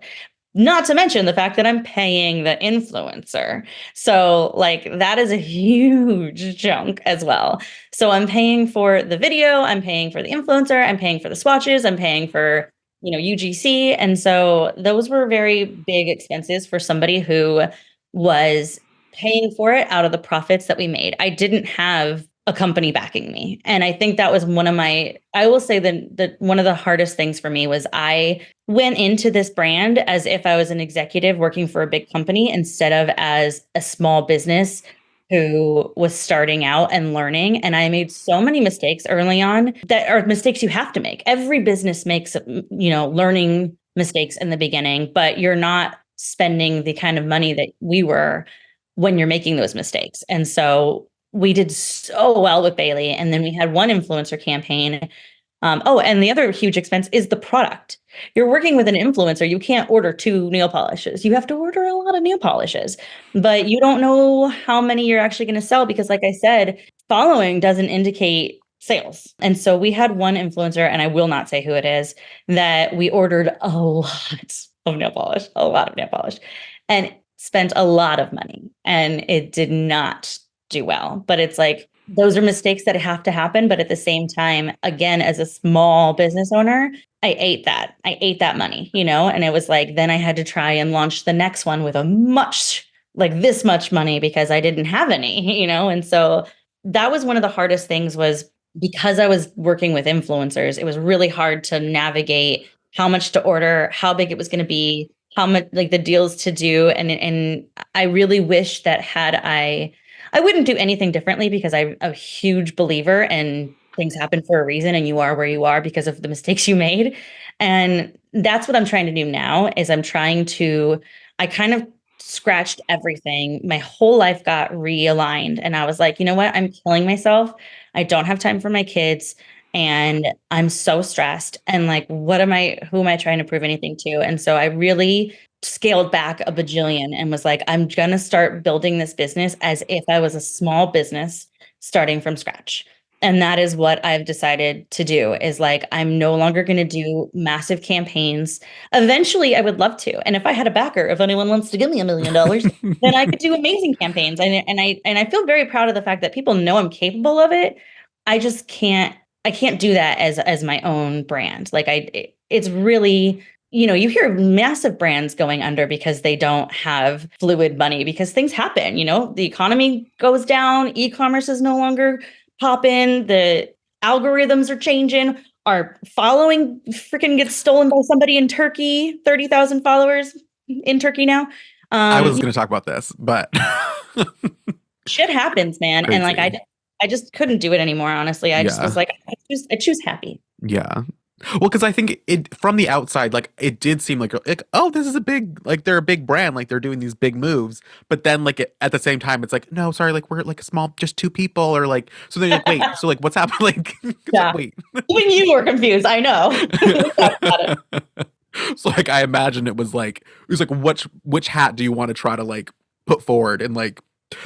B: Not to mention the fact that I'm paying the influencer. So, like, that is a huge chunk as well. So, I'm paying for the video, I'm paying for the influencer, I'm paying for the swatches, I'm paying for, UGC. And so, those were very big expenses for somebody who was paying for it out of the profits that we made. I didn't have a company backing me. And I think that was I will say that one of the hardest things for me was I went into this brand as if I was an executive working for a big company instead of as a small business who was starting out and learning. And I made so many mistakes early on that are mistakes you have to make. Every business makes, learning mistakes in the beginning, but you're not spending the kind of money that we were when you're making those mistakes. And so we did so well with Bailey. And then we had one influencer campaign. And the other huge expense is the product. You're working with an influencer. You can't order 2 nail polishes. You have to order a lot of nail polishes, but you don't know how many you're actually going to sell because, like I said, following doesn't indicate sales. And so we had one influencer, and I will not say who it is, that we ordered a lot of nail polish, and spent a lot of money, and it did not do well. But it's like, those are mistakes that have to happen. But at the same time, again, as a small business owner, I ate that money, and it was like, then I had to try and launch the next one with this much money because I didn't have any, and so that was one of the hardest things, was because I was working with influencers, it was really hard to navigate how much to order, how big it was going to be, how much, like, the deals to do. And I really wish that I wouldn't do anything differently, because I'm a huge believer in things happen for a reason, and you are where you are because of the mistakes you made. And that's what I'm trying to do now, is I kind of scratched everything. My whole life got realigned, and I was like, you know what? I'm killing myself. I don't have time for my kids, and I'm so stressed. And like, who am I trying to prove anything to? And so I really scaled back a bajillion and was like, I'm going to start building this business as if I was a small business starting from scratch. And that is what I've decided to do, is like, I'm no longer going to do massive campaigns. Eventually I would love to. And if I had a backer, if anyone wants to give me $1 million, then I could do amazing campaigns. And I feel very proud of the fact that people know I'm capable of it. I can't do that as my own brand. Like, it's really, you hear of massive brands going under because they don't have fluid money, because things happen, the economy goes down, e-commerce is no longer popping, the algorithms are changing, our following freaking gets stolen by somebody in Turkey, 30,000 followers in Turkey now.
A: I was going to talk about this, but
B: shit happens, man.
A: Crazy.
B: And like, I just couldn't do it anymore. Honestly, I just was like, I choose happy.
A: Yeah. Well, because I think it, from the outside, like, it did seem like, oh, this is they're a big brand, like they're doing these big moves. But then, like, at the same time, it's like, no, sorry, like, we're like a small, just 2 people, or like, so then you're like, wait, so like, what's happening? Like,
B: yeah.
A: wait.
B: Even you were confused. I know.
A: So like, I imagine it was like which hat do you want to try to like put forward, and like,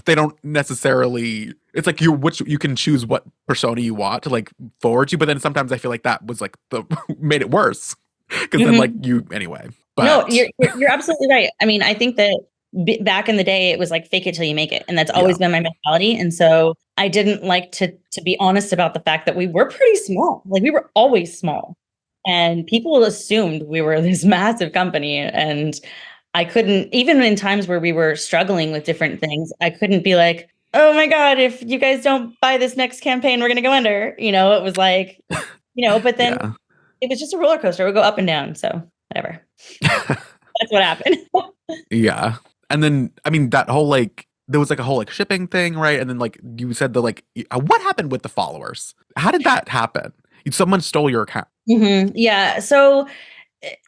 A: they don't necessarily, it's like you can choose what persona you want to like forward to, but then sometimes I feel like that was like made it worse, because then like anyway. But
B: no, you're absolutely right. I mean, I think that back in the day, it was like, fake it till you make it, and that's always been my mentality. And so I didn't like to be honest about the fact that we were pretty small. Like, we were always small, and people assumed we were this massive company. And I couldn't, even in times where we were struggling with different things, I couldn't be like, oh my God, if you guys don't buy this next campaign, we're going to go under. It was like, but then it was just a roller coaster. It would go up and down. So whatever. That's what happened.
A: Yeah. And then, I mean, that whole, like, there was like a whole like shipping thing, right? And then, like, you said what happened with the followers? How did that happen? Someone stole your account.
B: Mm-hmm. Yeah. So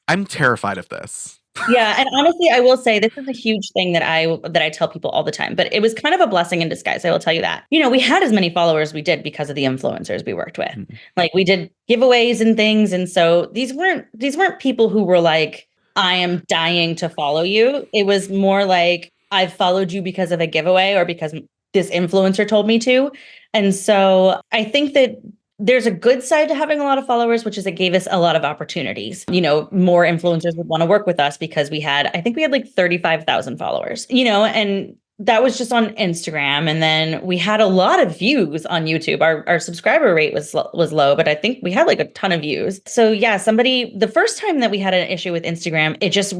A: I'm terrified of this.
B: Yeah, and honestly, I will say this is a huge thing that I tell people all the time, but it was kind of a blessing in disguise. I will tell you that. We had as many followers we did because of the influencers we worked with.
A: Mhm.
B: Like we did giveaways and things, and so these weren't people who were like, I am dying to follow you. It was more like I've followed you because of a giveaway or because this influencer told me to. And so I think that there's a good side to having a lot of followers, which is it gave us a lot of opportunities. More influencers would want to work with us because I think we had like 35,000 followers, and that was just on Instagram. And then we had a lot of views on YouTube. Our subscriber rate was low, but I think we had like a ton of views. So yeah, the first time that we had an issue with Instagram, it just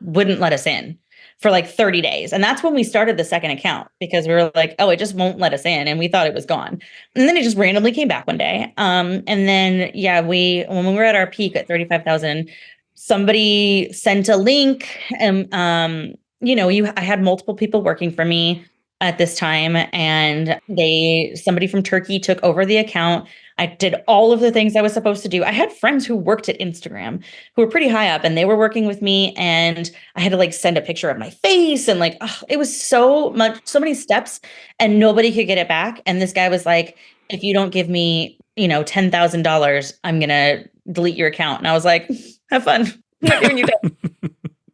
B: wouldn't let us in for like 30 days. And that's when we started the second account because we were like, oh, it just won't let us in. And we thought it was gone. And then it just randomly came back one day. And then, yeah, when we were at our peak at 35,000, somebody sent a link and, I had multiple people working for me at this time and somebody from Turkey took over the account. I did all of the things I was supposed to do. I had friends who worked at Instagram who were pretty high up and they were working with me and I had to like send a picture of my face and like it was so many steps and nobody could get it back. And this guy was like, if you don't give me, $10,000, I'm gonna delete your account. And I was like, have fun. I'm not giving you that.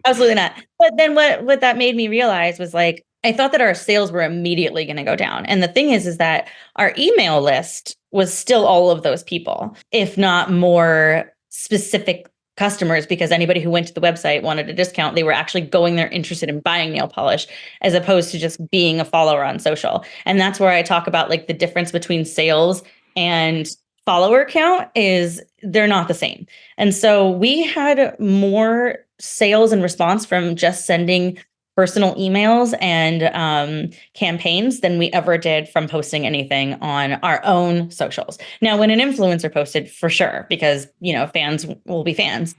B: Absolutely not. But then what that made me realize was like, I thought that our sales were immediately going to go down. And the thing is that our email list was still all of those people, if not more specific customers, because anybody who went to the website wanted a discount. They were actually going there interested in buying nail polish as opposed to just being a follower on social. And that's where I talk about like the difference between sales and follower count is they're not the same. And so we had more sales and response from just sending personal emails and campaigns than we ever did from posting anything on our own socials. Now, when an influencer posted, for sure, because fans will be fans.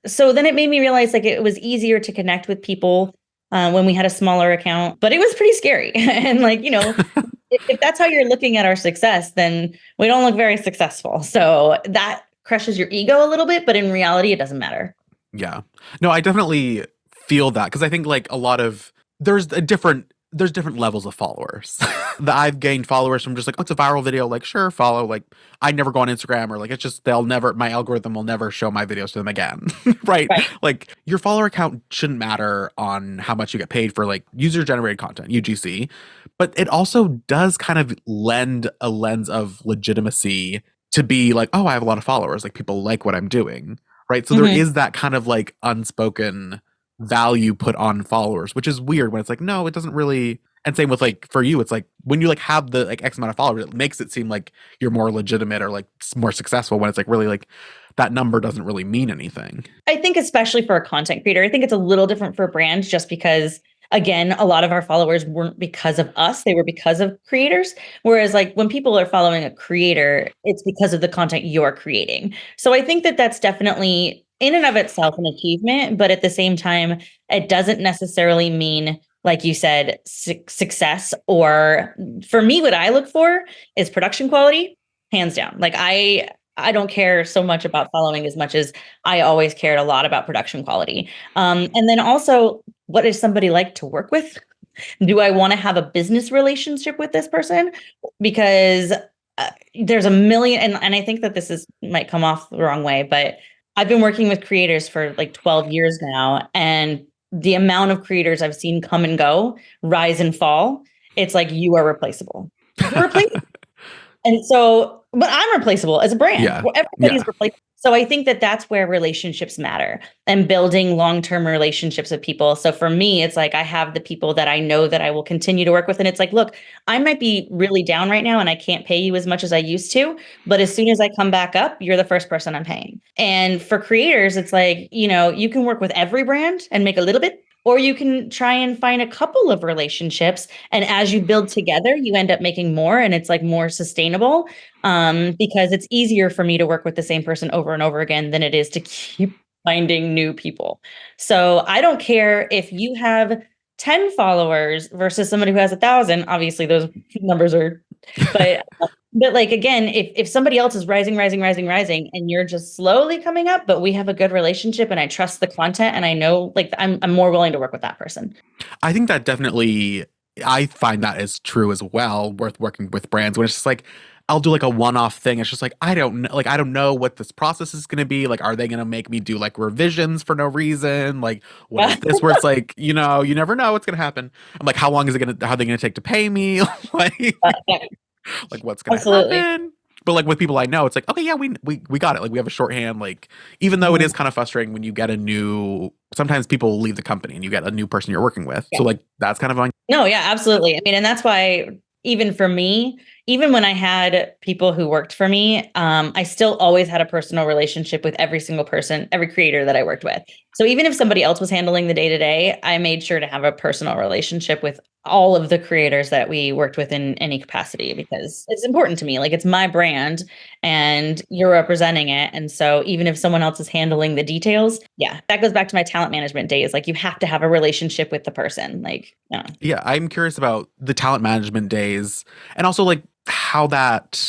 B: So then it made me realize like it was easier to connect with people when we had a smaller account, but it was pretty scary. And like if that's how you're looking at our success, then we don't look very successful. So that crushes your ego a little bit, but in reality, it doesn't matter.
A: Yeah. No, I definitely feel that because I think like there's different levels of followers. That I've gained followers from just like, oh, it's a viral video, like sure, follow. Like I never go on Instagram or like it's just my algorithm will never show my videos to them again. Right?
B: Right.
A: Like your follower count shouldn't matter on how much you get paid for like user generated content, UGC. But it also does kind of lend a lens of legitimacy to be like, oh, I have a lot of followers. Like people like what I'm doing. Right. So there
B: Mhm.
A: is that kind of like unspoken value put on followers, which is weird when it's like, no, it doesn't really. And same with like for you, it's like when you like have the like X amount of followers, it makes it seem like you're more legitimate or like more successful when it's like really like that number doesn't really mean anything.
B: I think especially for a content creator, I think it's a little different for brands just because again, a lot of our followers weren't because of us, they were because of creators. Whereas like when people are following a creator, it's because of the content you're creating. So I think that that's definitely in and of itself an achievement, but at the same time, it doesn't necessarily mean like you said, success or for me, what I look for is production quality, hands down. Like I don't care so much about following as much as I always cared a lot about production quality. And then also, what is somebody like to work with? Do I want to have a business relationship with this person? Because there's a million, and I think that might come off the wrong way, but I've been working with creators for like 12 years now, and the amount of creators I've seen come and go, rise and fall, it's like you are replaceable. You're replaceable. And so, but I'm replaceable as a brand.
A: Yeah.
B: Well, everybody's
A: Yeah.
B: replaceable. So I think that that's where relationships matter and building long-term relationships with people. So for me, it's like I have the people that I know that I will continue to work with. And it's like, look, I might be really down right now and I can't pay you as much as I used to. But as soon as I come back up, you're the first person I'm paying. And for creators, it's like, you can work with every brand and make a little bit, or you can try and find a couple of relationships. And as you build together, you end up making more and it's like more sustainable because it's easier for me to work with the same person over and over again than it is to keep finding new people. So I don't care if you have 10 followers versus somebody who has 1,000. Obviously, those numbers are, but But like again, if somebody else is rising, rising, rising, rising, and you're just slowly coming up, but we have a good relationship and I trust the content and I know like I'm more willing to work with that person.
A: I think that definitely, I find that is true as well, worth working with brands when it's just like, I'll do like a one-off thing. It's just like, I don't know, like, I don't know what this process is going to be. Like, are they going to make me do like revisions for no reason? Like, what
B: Yeah.
A: is this? Where it's like, you never know what's going to happen. I'm like, how long is it going to, how are they going to take to pay me? like,
B: Yeah,
A: like what's going to
B: absolutely.
A: happen? But like with people I know, it's like, okay, yeah, we got it. Like we have a shorthand. Like even though it
B: Mhm.
A: is kind of frustrating when you get a new, sometimes people leave the company and you get a new person you're working with.
B: Yeah.
A: So like that's kind of like,
B: No, yeah, absolutely. I mean, and that's why even for me, even when I had people who worked for me, I still always had a personal relationship with every single person, every creator that I worked with. So even if somebody else was handling the day to day, I made sure to have a personal relationship with all of the creators that we worked with in any capacity because it's important to me. Like it's my brand and you're representing it. And so even if someone else is handling the details, yeah, that goes back to my talent management days. Like you have to have a relationship with the person. Like, yeah.
A: yeah, I'm curious about the talent management days and also like how that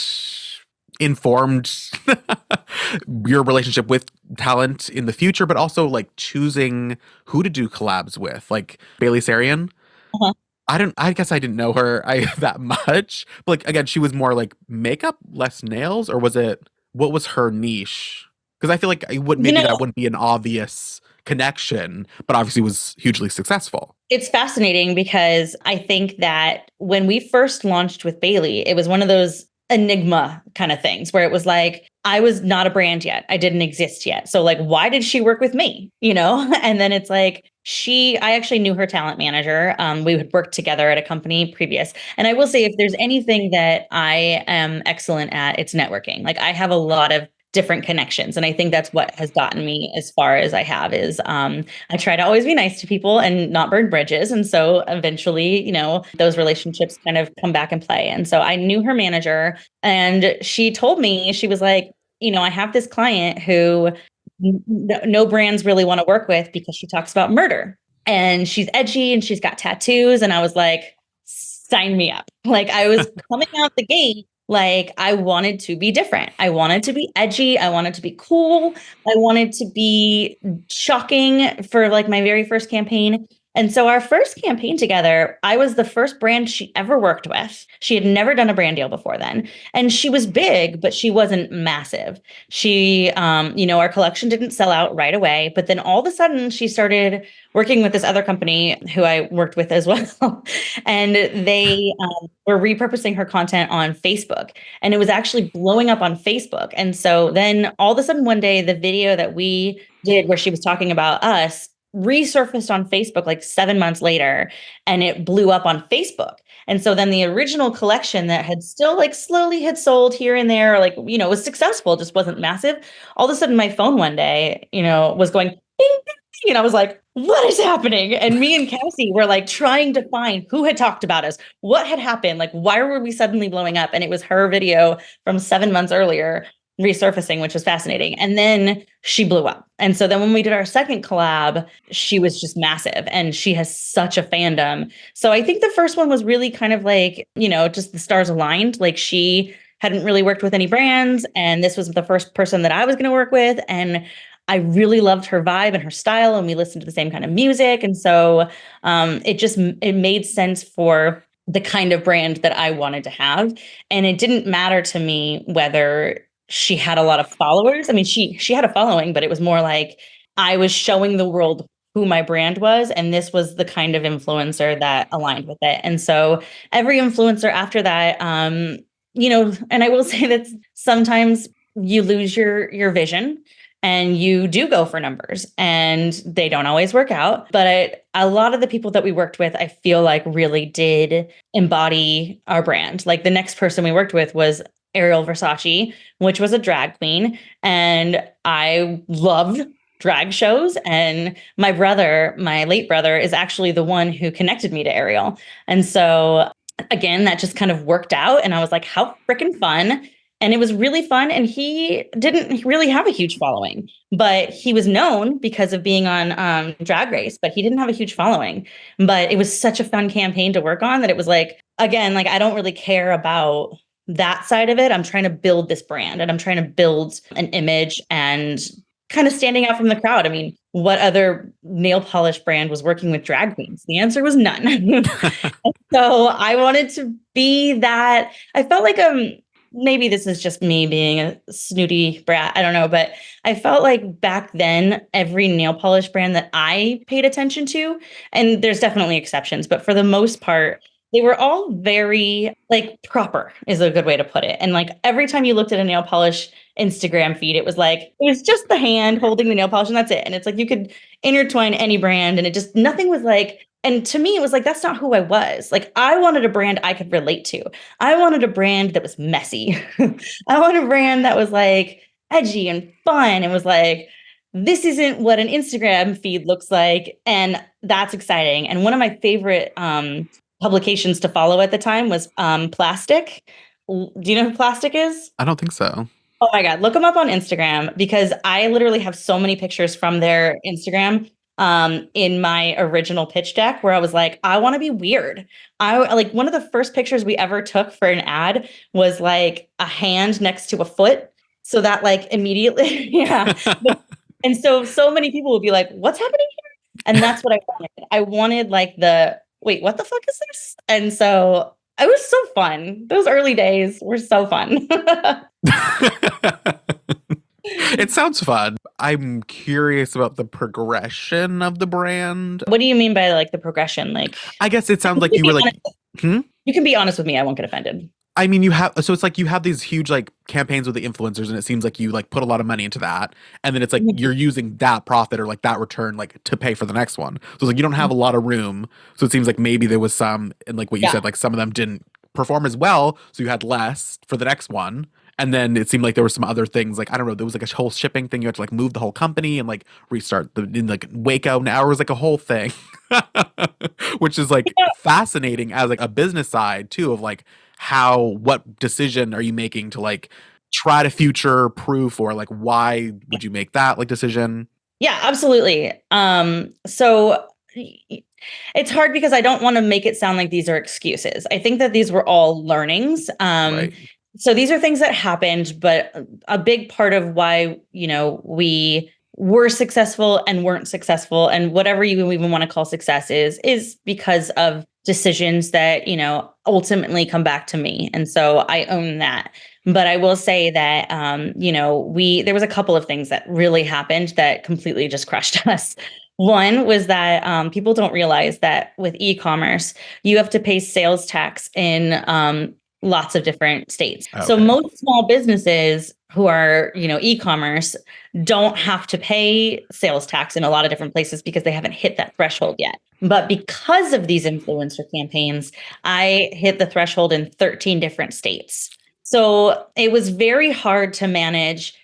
A: informed your relationship with talent in the future, but also like choosing who to do collabs with, like Bailey Sarian.
B: Uh-huh.
A: I guess I didn't know her that much. But like again, she was more like makeup, less nails, or was it what was her niche? Because I feel like it would
B: You
A: maybe
B: know,
A: that wouldn't be an obvious connection, but obviously was hugely successful.
B: it's fascinating because I think that when we first launched with Bailey, it was one of those enigma kind of things where it was like, I was not a brand yet. I didn't exist yet. So, like, why did she work with me? You know? And then it's like, I actually knew her talent manager. We had worked together at a company previous. And I will say, if there's anything that I am excellent at, it's networking. Like, I have a lot of different connections. And I think that's what has gotten me as far as I have is I try to always be nice to people and not burn bridges. And so eventually, those relationships kind of come back and play. And so I knew her manager and she told me, she was like, I have this client who no brands really want to work with because she talks about murder and she's edgy and she's got tattoos. And I was like, sign me up. Like I was coming out the gate like I wanted to be different. I wanted to be edgy. I wanted to be cool. I wanted to be shocking for like my very first campaign. And so our first campaign together, I was the first brand she ever worked with. She had never done a brand deal before then. And she was big, but she wasn't massive. Our collection didn't sell out right away, but then all of a sudden she started working with this other company who I worked with as well. And they were repurposing her content on Facebook. And it was actually blowing up on Facebook. And so then all of a sudden one day, the video that we did where she was talking about us resurfaced on Facebook like 7 months later and it blew up on Facebook. And so then the original collection that had still like slowly had sold here and there, like, was successful, just wasn't massive. All of a sudden my phone one day, was going bing, bing, bing, and I was like, what is happening? And me and Cassie were like trying to find who had talked about us, what had happened, like why were we suddenly blowing up? And it was her video from 7 months earlier resurfacing, which was fascinating. And then she blew up. And so then when we did our second collab, she was just massive and she has such a fandom. So I think the first one was really kind of like, just the stars aligned. Like she hadn't really worked with any brands and this was the first person that I was going to work with. And I really loved her vibe and her style and we listened to the same kind of music. And so it made sense for the kind of brand that I wanted to have. And it didn't matter to me whether she had a lot of followers. I mean, she had a following, but it was more like I was showing the world who my brand was, and this was the kind of influencer that aligned with it. And so every influencer after that, and I will say that sometimes you lose your vision and you do go for numbers and they don't always work out. But a lot of the people that we worked with, I feel like really did embody our brand. Like the next person we worked with was Ariel Versace, which was a drag queen. And I loved drag shows. And my late brother, is actually the one who connected me to Ariel. And so again, that just kind of worked out. And I was like, how freaking fun. And it was really fun. And he didn't really have a huge following, but he was known because of being on Drag Race, but he didn't have a huge following. But it was such a fun campaign to work on that it was like, again, like I don't really care about that side of it. I'm trying to build this brand and I'm trying to build an image and kind of standing out from the crowd. I mean, what other nail polish brand was working with drag queens? The answer was none. So I wanted to be that. I felt like maybe this is just me being a snooty brat. I don't know, but I felt like back then every nail polish brand that I paid attention to, and there's definitely exceptions, but for the most part, they were all very like proper is a good way to put it. And like every time you looked at a nail polish Instagram feed, it was like it was just the hand holding the nail polish and that's it. And it's like you could intertwine any brand and it just nothing was like, and to me it was like that's not who I was. Like I wanted a brand I could relate to. I wanted a brand that was messy. I wanted a brand that was like edgy and fun and was like this isn't what an Instagram feed looks like and that's exciting. And one of my favorite publications to follow at the time was Plastic. Do you know who Plastic is?
A: I don't think so.
B: Oh my God, look them up on Instagram because I literally have so many pictures from their Instagram in my original pitch deck where I was like, I want to be weird. I like one of the first pictures we ever took for an ad was like a hand next to a foot. So that like immediately, yeah. And so many people would be like, what's happening here? And that's what I wanted. I wanted like wait, what the fuck is this? And so it was so fun. Those early days were so fun.
A: It sounds fun. I'm curious about the progression of the brand.
B: What do you mean by like the progression? Like,
A: I guess it sounds like you were like,
B: you can be honest with me. I won't get offended.
A: I mean, so it's like you have these huge like campaigns with the influencers and it seems like you like put a lot of money into that. And then it's like you're using that profit or like that return like to pay for the next one. So it's like you don't have a lot of room. So it seems like maybe there was some, and like what you said, like some of them didn't perform as well. So you had less for the next one. And then it seemed like there were some other things, like, I don't know, there was like a whole shipping thing. You had to like move the whole company and like restart in like Waco. Now it was like a whole thing, which is like fascinating as like a business side too, of like what decision are you making to like try to future proof or like why would you make that like decision?
B: Yeah, absolutely. So it's hard because I don't want to make it sound like these are excuses. I think that these were all learnings.
A: Right.
B: So these are things that happened, but a big part of why, we were successful and weren't successful and whatever you even want to call success is because of decisions that, ultimately come back to me. And so I own that. But I will say that, there was a couple of things that really happened that completely just crushed us. One was that people don't realize that with e-commerce, you have to pay sales tax in lots of different states. Okay. So most small businesses who are, e-commerce don't have to pay sales tax in a lot of different places because they haven't hit that threshold yet. But because of these influencer campaigns, I hit the threshold in 13 different states. So it was very hard to manage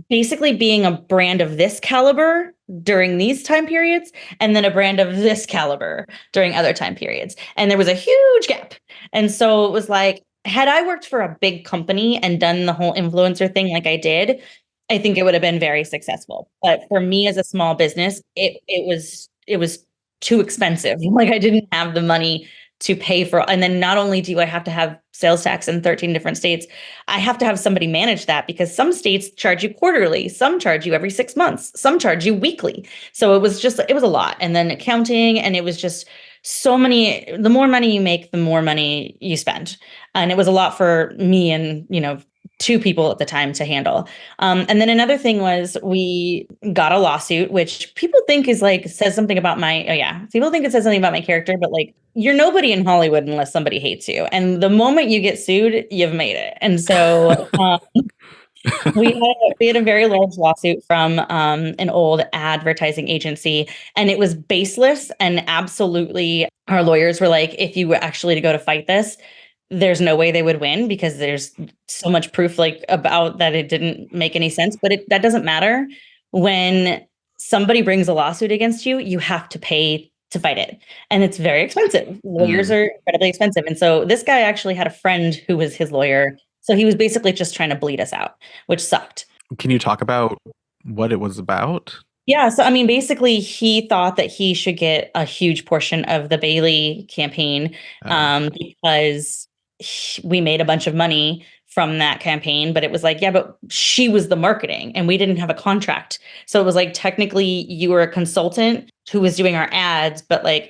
B: basically being a brand of this caliber during these time periods and then a brand of this caliber during other time periods. And there was a huge gap. And so it was like, had I worked for a big company and done the whole influencer thing like I did, I think it would have been very successful. But for me as a small business, it was too expensive. Like I didn't have the money to pay for, and then not only do I have to have sales tax in 13 different states, I have to have somebody manage that because some states charge you quarterly, some charge you every 6 months, some charge you weekly. So it was a lot. And then accounting, and it was just so many, the more money you make, the more money you spend. And it was a lot for me and, two people at the time to handle. And then another thing was we got a lawsuit, which people think is like, says something about people think it says something about my character, but like you're nobody in Hollywood unless somebody hates you. And the moment you get sued, you've made it. And so we had a very large lawsuit from an old advertising agency, and it was baseless. And absolutely, our lawyers were like, if you were actually to go to fight this, there's no way they would win because there's so much proof like about that it didn't make any sense. But that doesn't matter. When somebody brings a lawsuit against you, you have to pay to fight it. And it's very expensive. Lawyers are incredibly expensive. And so this guy actually had a friend who was his lawyer. So he was basically just trying to bleed us out, which sucked.
A: Can you talk about what it was about?
B: Yeah. So, I mean, basically, he thought that he should get a huge portion of the Bailey campaign because we made a bunch of money from that campaign, but it was like, yeah, but she was the marketing and we didn't have a contract. So it was like, technically you were a consultant who was doing our ads, but like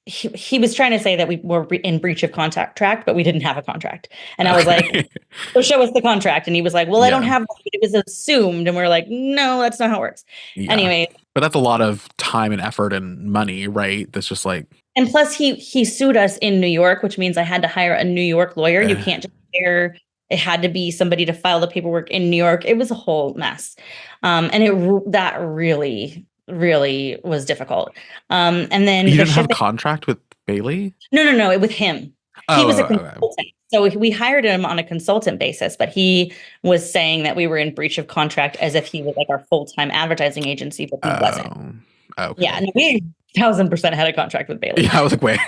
B: he was trying to say that we were in breach of contract, but we didn't have a contract. And I was like,
A: Okay.
B: so show us the contract. And he was like, well, I don't
A: Yeah.
B: have one. It was assumed. And we are like, no, that's not how it works.
A: Yeah.
B: Anyway,
A: But that's a lot of time and effort and money, right? That's just like,
B: and plus he sued us in New York, which means I had to hire a New York lawyer. You can't just hire, it had to be somebody to file the paperwork in New York. It was a whole mess. And that really, really was difficult. And then
A: you
B: the
A: didn't have a
B: shipping,
A: contract with Bailey?
B: no, with him. He
A: Oh,
B: was a
A: okay.
B: consultant. So we hired him on a consultant basis, but he was saying that we were in breach of contract as if he was like our full-time advertising agency, but he wasn't.
A: Oh, okay.
B: Yeah, and we 1,000% had a contract with Bailey.
A: Yeah, I was like, wait.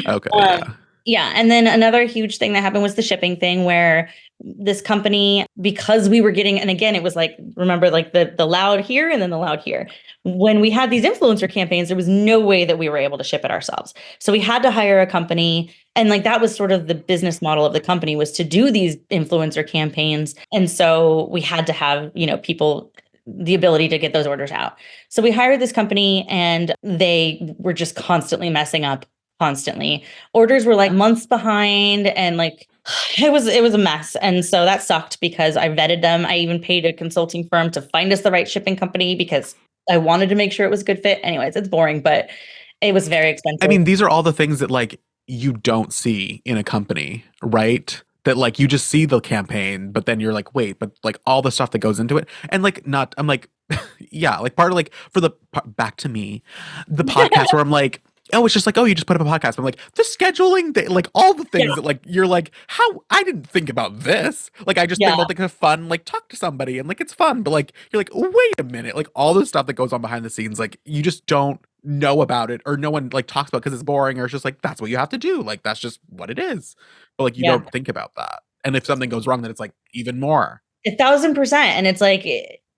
A: Okay,
B: Um,
A: yeah.
B: yeah. And then another huge thing that happened was the shipping thing, where this company, because we were getting, and again, it was like, remember, like the loud here and then the loud here. When we had these influencer campaigns, there was no way that we were able to ship it ourselves. So we had to hire a company. And like that was sort of the business model of the company, was to do these influencer campaigns. And so we had to have, people the ability to get those orders out. So we hired this company and they were just constantly messing up. Constantly. Orders were like months behind, and like it was a mess. And so that sucked because I vetted them. I even paid a consulting firm to find us the right shipping company because I wanted to make sure it was a good fit. Anyways, it's boring, but it was very
A: I
B: expensive.
A: mean, these are all the things that like you don't see in a company, right? That like you just see the campaign, but then you're like, wait, but like all the stuff that goes into it. And like not I'm like, yeah, like part of like for the back to me, the podcast where I'm like, oh, it's just like, oh, you just put up a podcast. I'm like, the scheduling, like all the things
B: Yeah.
A: that like you're like, how I didn't think about this. Like I just think about like a fun, like talk to somebody and like it's fun. But like you're like, wait a minute, like all the stuff that goes on behind the scenes, like you just don't know about it, or no one like talks about because it's boring, or it's just like that's what you have to do. Like that's just what it is. But like you
B: Yeah.
A: don't think about that. And if something goes wrong, then it's like even more.
B: 1,000%. And it's like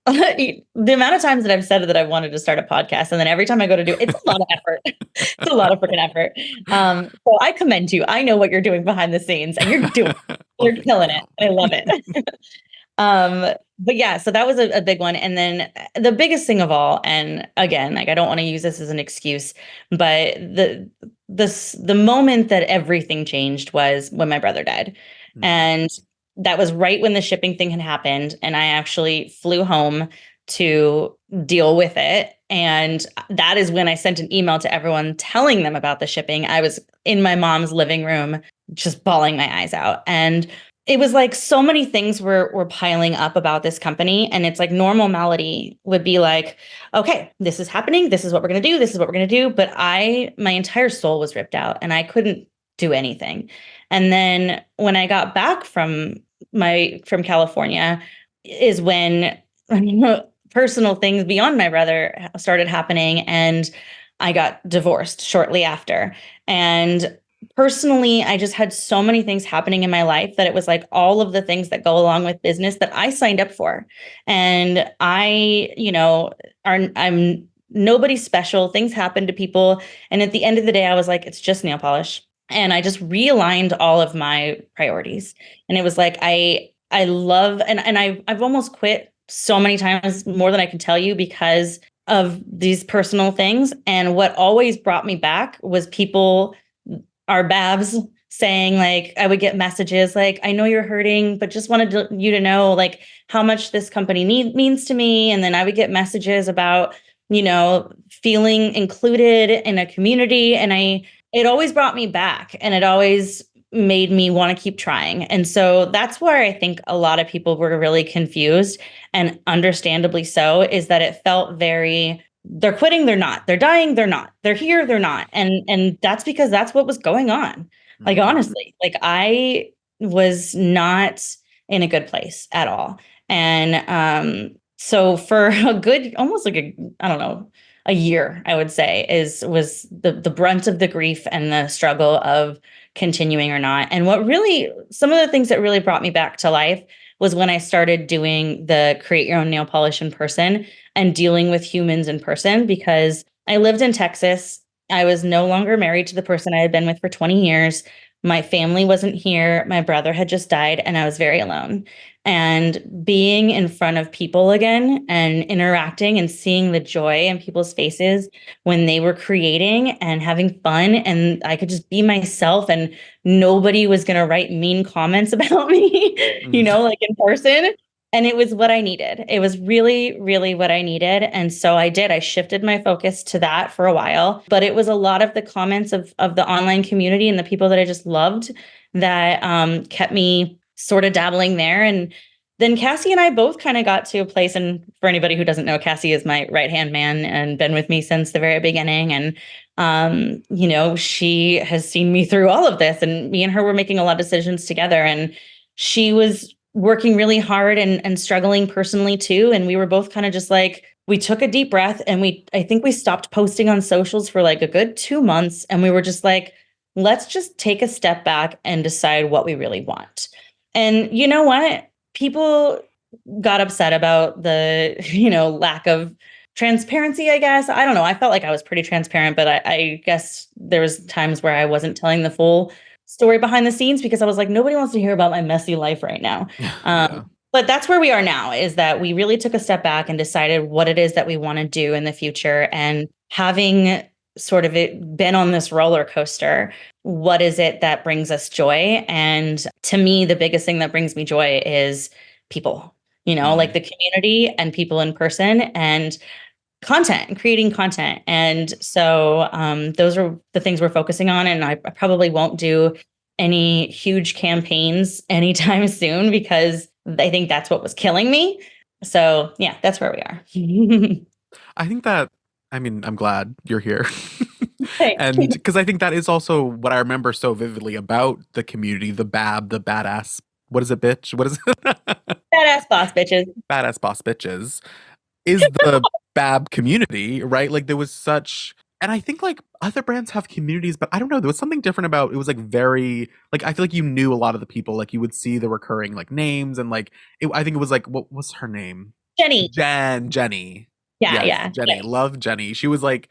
B: the amount of times that I've said that I wanted to start a podcast, and then every time I go to do it, it's a lot of effort. It's a lot of freaking effort. So I commend you. I know what you're doing behind the scenes, and you're doing, you're killing it. I love it. But yeah, so that was a big one. And then the biggest thing of all, and again, like I don't want to use this as an excuse, but the moment that everything changed was when my brother died. And that was right when the shipping thing had happened. And I actually flew home to deal with it. And that is when I sent an email to everyone telling them about the shipping. I was in my mom's living room, just bawling my eyes out. And it was like so many things were piling up about this company. And it's like normal Melody would be like, okay, this is happening. This is what we're going to do. This is what we're going to do. But my entire soul was ripped out and I couldn't do anything. And then when I got back from California is when personal things beyond my brother started happening, and I got divorced shortly after. And personally, I just had so many things happening in my life that it was like all of the things that go along with business that I signed up for. And I'm nobody special. Things happen to people. And at the end of the day, I was like, it's just nail polish. And I just realigned all of my priorities. And it was like, I love, and I've almost quit so many times, more than I can tell you, because of these personal things. And what always brought me back was people, our Babs, saying like, I would get messages like, I know you're hurting, but just wanted you to know like how much this company means to me. And then I would get messages about, feeling included in a community. And it always brought me back, and it always made me want to keep trying. And so that's where I think a lot of people were really confused, and understandably so, is that it felt very, they're quitting, they're not, they're dying, they're not, they're here, they're not. And that's because that's what was going on. Like, honestly, like I was not in a good place at all. And so for a good, almost like a year, I would say, was the brunt of the grief and the struggle of continuing or not. And some of the things that really brought me back to life was when I started doing the create your own nail polish in person and dealing with humans in person, because I lived in Texas I was no longer married to the person I had been with for 20 years. My family wasn't here. My brother had just died, and I was very alone. And being in front of people again and interacting and seeing the joy in people's faces when they were creating and having fun, and I could just be myself, and nobody was going to write mean comments about me,
A: Mm.
B: like in person. And it was what I needed. It was really, really what I needed. And so I did. I shifted my focus to that for a while. But it was a lot of the comments of the online community and the people that I just loved that kept me sort of dabbling there. And then Cassie and I both kind of got to a place. And for anybody who doesn't know, Cassie is my right-hand man and been with me since the very beginning. And she has seen me through all of this. And me and her were making a lot of decisions together. And she was working really hard and struggling personally too. And we were both kind of just like, we took a deep breath, and I think we stopped posting on socials for like a good 2 months. And we were just like, let's just take a step back and decide what we really want. And you know what? People got upset about the, lack of transparency, I guess. I don't know. I felt like I was pretty transparent, but I guess there was times where I wasn't telling the full story behind the scenes because I was like, nobody wants to hear about my messy life right now.
A: Yeah.
B: But that's where we are now, is that we really took a step back and decided what it is that we want to do in the future. And having sort of been on this roller coaster, what is it that brings us joy? And to me, the biggest thing that brings me joy is people, like the community and people in person and content and creating content. And so those are the things we're focusing on. And I probably won't do any huge campaigns anytime soon because I think that's what was killing me. So yeah, that's where we are.
A: I think that, I'm glad you're here.
B: Thanks.
A: And because I think that is also what I remember so vividly about the community, the badass, what is it, bitch? What is it?
B: Badass boss bitches.
A: Badass boss bitches is the Babb community, right? Like there was such, and I think like other brands have communities, but I don't know. There was something different about it. Was like very like I feel like you knew a lot of the people. Like you would see the recurring like names and like I think it was like what was her name?
B: Jenny.
A: Jenny.
B: Yeah,
A: Yes,
B: yeah.
A: Jenny. Love Jenny. She was like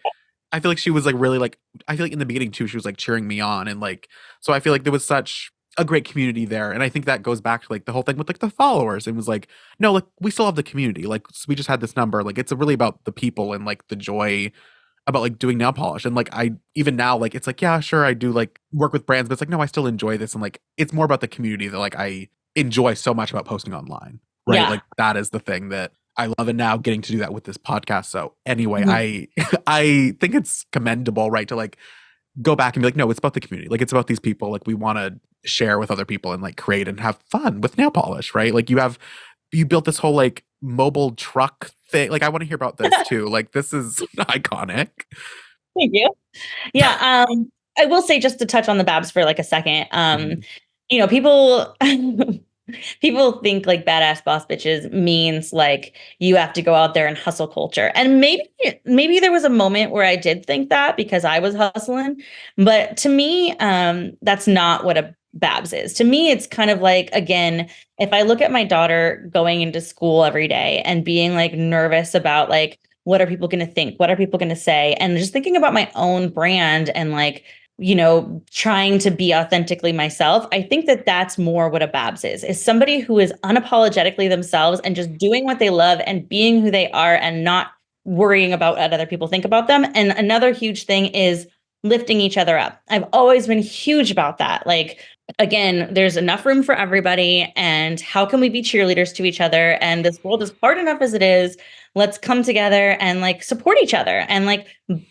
A: I feel like she was like really like I feel like in the beginning too, she was like cheering me on and like so I feel like there was such a great community there. And I think that goes back to like the whole thing with like the followers. It was like, no, like we still have the community. Like we just had this number. Like it's really about the people and like the joy about like doing nail polish. And like I even now, like it's like, yeah, sure, I do like work with brands, but it's like, no, I still enjoy this. And like it's more about the community that like I enjoy so much about posting online. Right.
B: Yeah.
A: Like that is the thing that I love, and now getting to do that with this podcast. So anyway,
B: Mhm.
A: I think it's commendable, right, to like go back and be like, no, it's about the community. Like it's about these people. Like we want to share with other people and like create and have fun with nail polish, right? Like you built this whole like mobile truck thing. Like I want to hear about this too. Like this is iconic.
B: Thank you. Yeah. I will say, just to touch on the Babs for like a second. People people think like badass boss bitches means like you have to go out there and hustle culture. And maybe there was a moment where I did think that because I was hustling. But to me, that's not what a Babs is. To me, it's kind of like, again, if I look at my daughter going into school every day and being like nervous about like, what are people going to think? What are people going to say? And just thinking about my own brand and like, trying to be authentically myself. I think that that's more what a Babs is somebody who is unapologetically themselves and just doing what they love and being who they are and not worrying about what other people think about them. And another huge thing is lifting each other up. I've always been huge about that. Like, again, there's enough room for everybody. And how can we be cheerleaders to each other? And this world is hard enough as it is. Let's come together and like support each other. And like,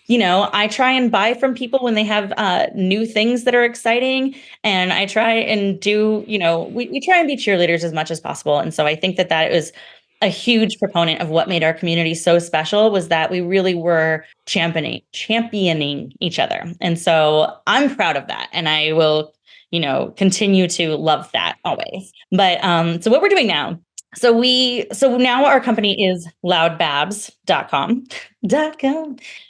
B: I try and buy from people when they have new things that are exciting. And I try and do, we try and be cheerleaders as much as possible. And so I think that was a huge proponent of what made our community so special, was that we really were championing each other. And so I'm proud of that. And I will, continue to love that always. But so what we're doing now. So now our company is loudbabs.com.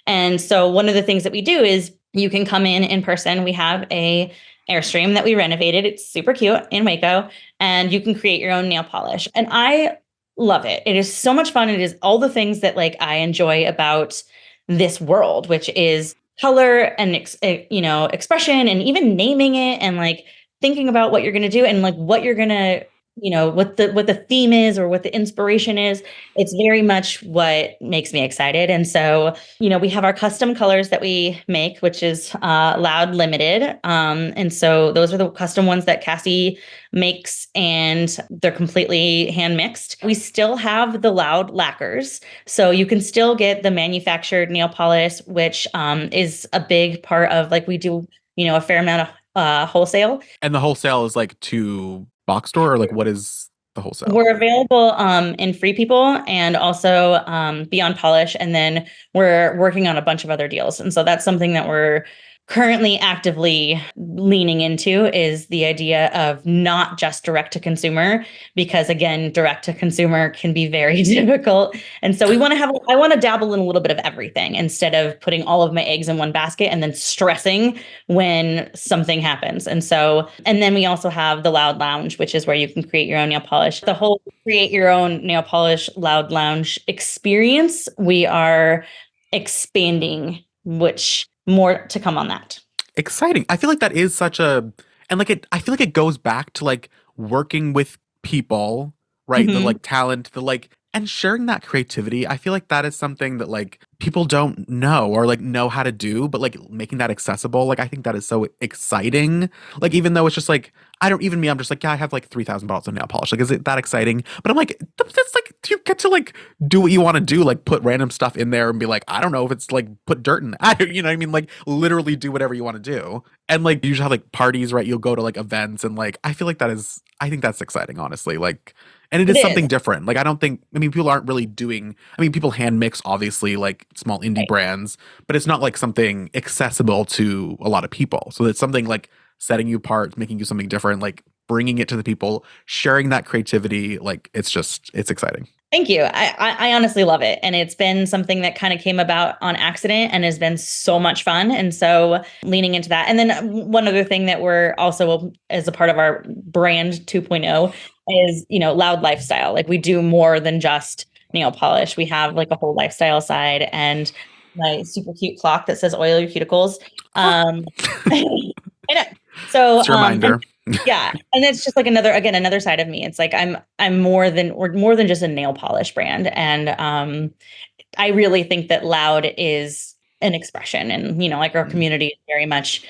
B: And so one of the things that we do is you can come in person. We have a Airstream that we renovated. It's super cute in Waco, and you can create your own nail polish. And I love it. It is so much fun. It is all the things that like I enjoy about this world, which is color and expression, and even naming it, and like thinking about what you're going to do, and like what you're going to, what the theme is, or what the inspiration is. It's very much what makes me excited. And so, we have our custom colors that we make, which is Loud Limited. And so those are the custom ones that Cassie makes, and they're completely hand mixed. We still have the Loud Lacquers. So you can still get the manufactured nail polish, which is a big part of, like, we do, a fair amount of wholesale.
A: And the wholesale is like to box store, or like what is the wholesale?
B: We're available in Free People, and also Beyond Polish, and then we're working on a bunch of other deals. And so that's something that we're currently actively leaning into, is the idea of not just direct to consumer, because again, direct to consumer can be very difficult. And so I want to dabble in a little bit of everything, instead of putting all of my eggs in one basket and then stressing when something happens. And then we also have the Loud Lounge, which is where you can create your own nail polish. The whole create your own nail polish Loud Lounge experience, we are expanding, which more to come on that.
A: Exciting. I feel like that is such a, and like I feel like it goes back to like working with people, right? The
B: Mhm.
A: like talent, the like, and sharing that creativity. I feel like that is something that like people don't know, or like know how to do, but like making that accessible. Like I think that is so exciting. Like even though it's just like, I don't even me, I'm just like, yeah, I have like 3,000 bottles of nail polish. Like, is it that exciting? But I'm like, that's like, you get to like do what you want to do, like put random stuff in there and be like, I don't know if it's like put dirt in that. You know what I mean? Like literally do whatever you want to do. And like you usually have like parties, right? You'll go to like events, and like I feel like I think that's exciting, honestly. Like, and it
B: It
A: is
B: is.
A: something different. Like I don't think, I mean, people aren't really doing, I mean, people hand mix obviously like small indie
B: Right.
A: brands, but it's not like something accessible to a lot of people. So it's something like setting you apart, making you something different, like bringing it to the people, sharing that creativity. Like it's exciting.
B: Thank you. I honestly love it. And it's been something that kind of came about on accident and has been so much fun. And so leaning into that. And then one other thing that we're also, as a part of our brand 2.0, is, Loud Lifestyle. Like, we do more than just nail polish. We have like a whole lifestyle side, and my super cute clock that says oil your cuticles. Um, I know. So,
A: It's a reminder.
B: yeah, and it's just like another side of me. It's like we're more than just a nail polish brand, and I really think that Loud is an expression, and like our community is very much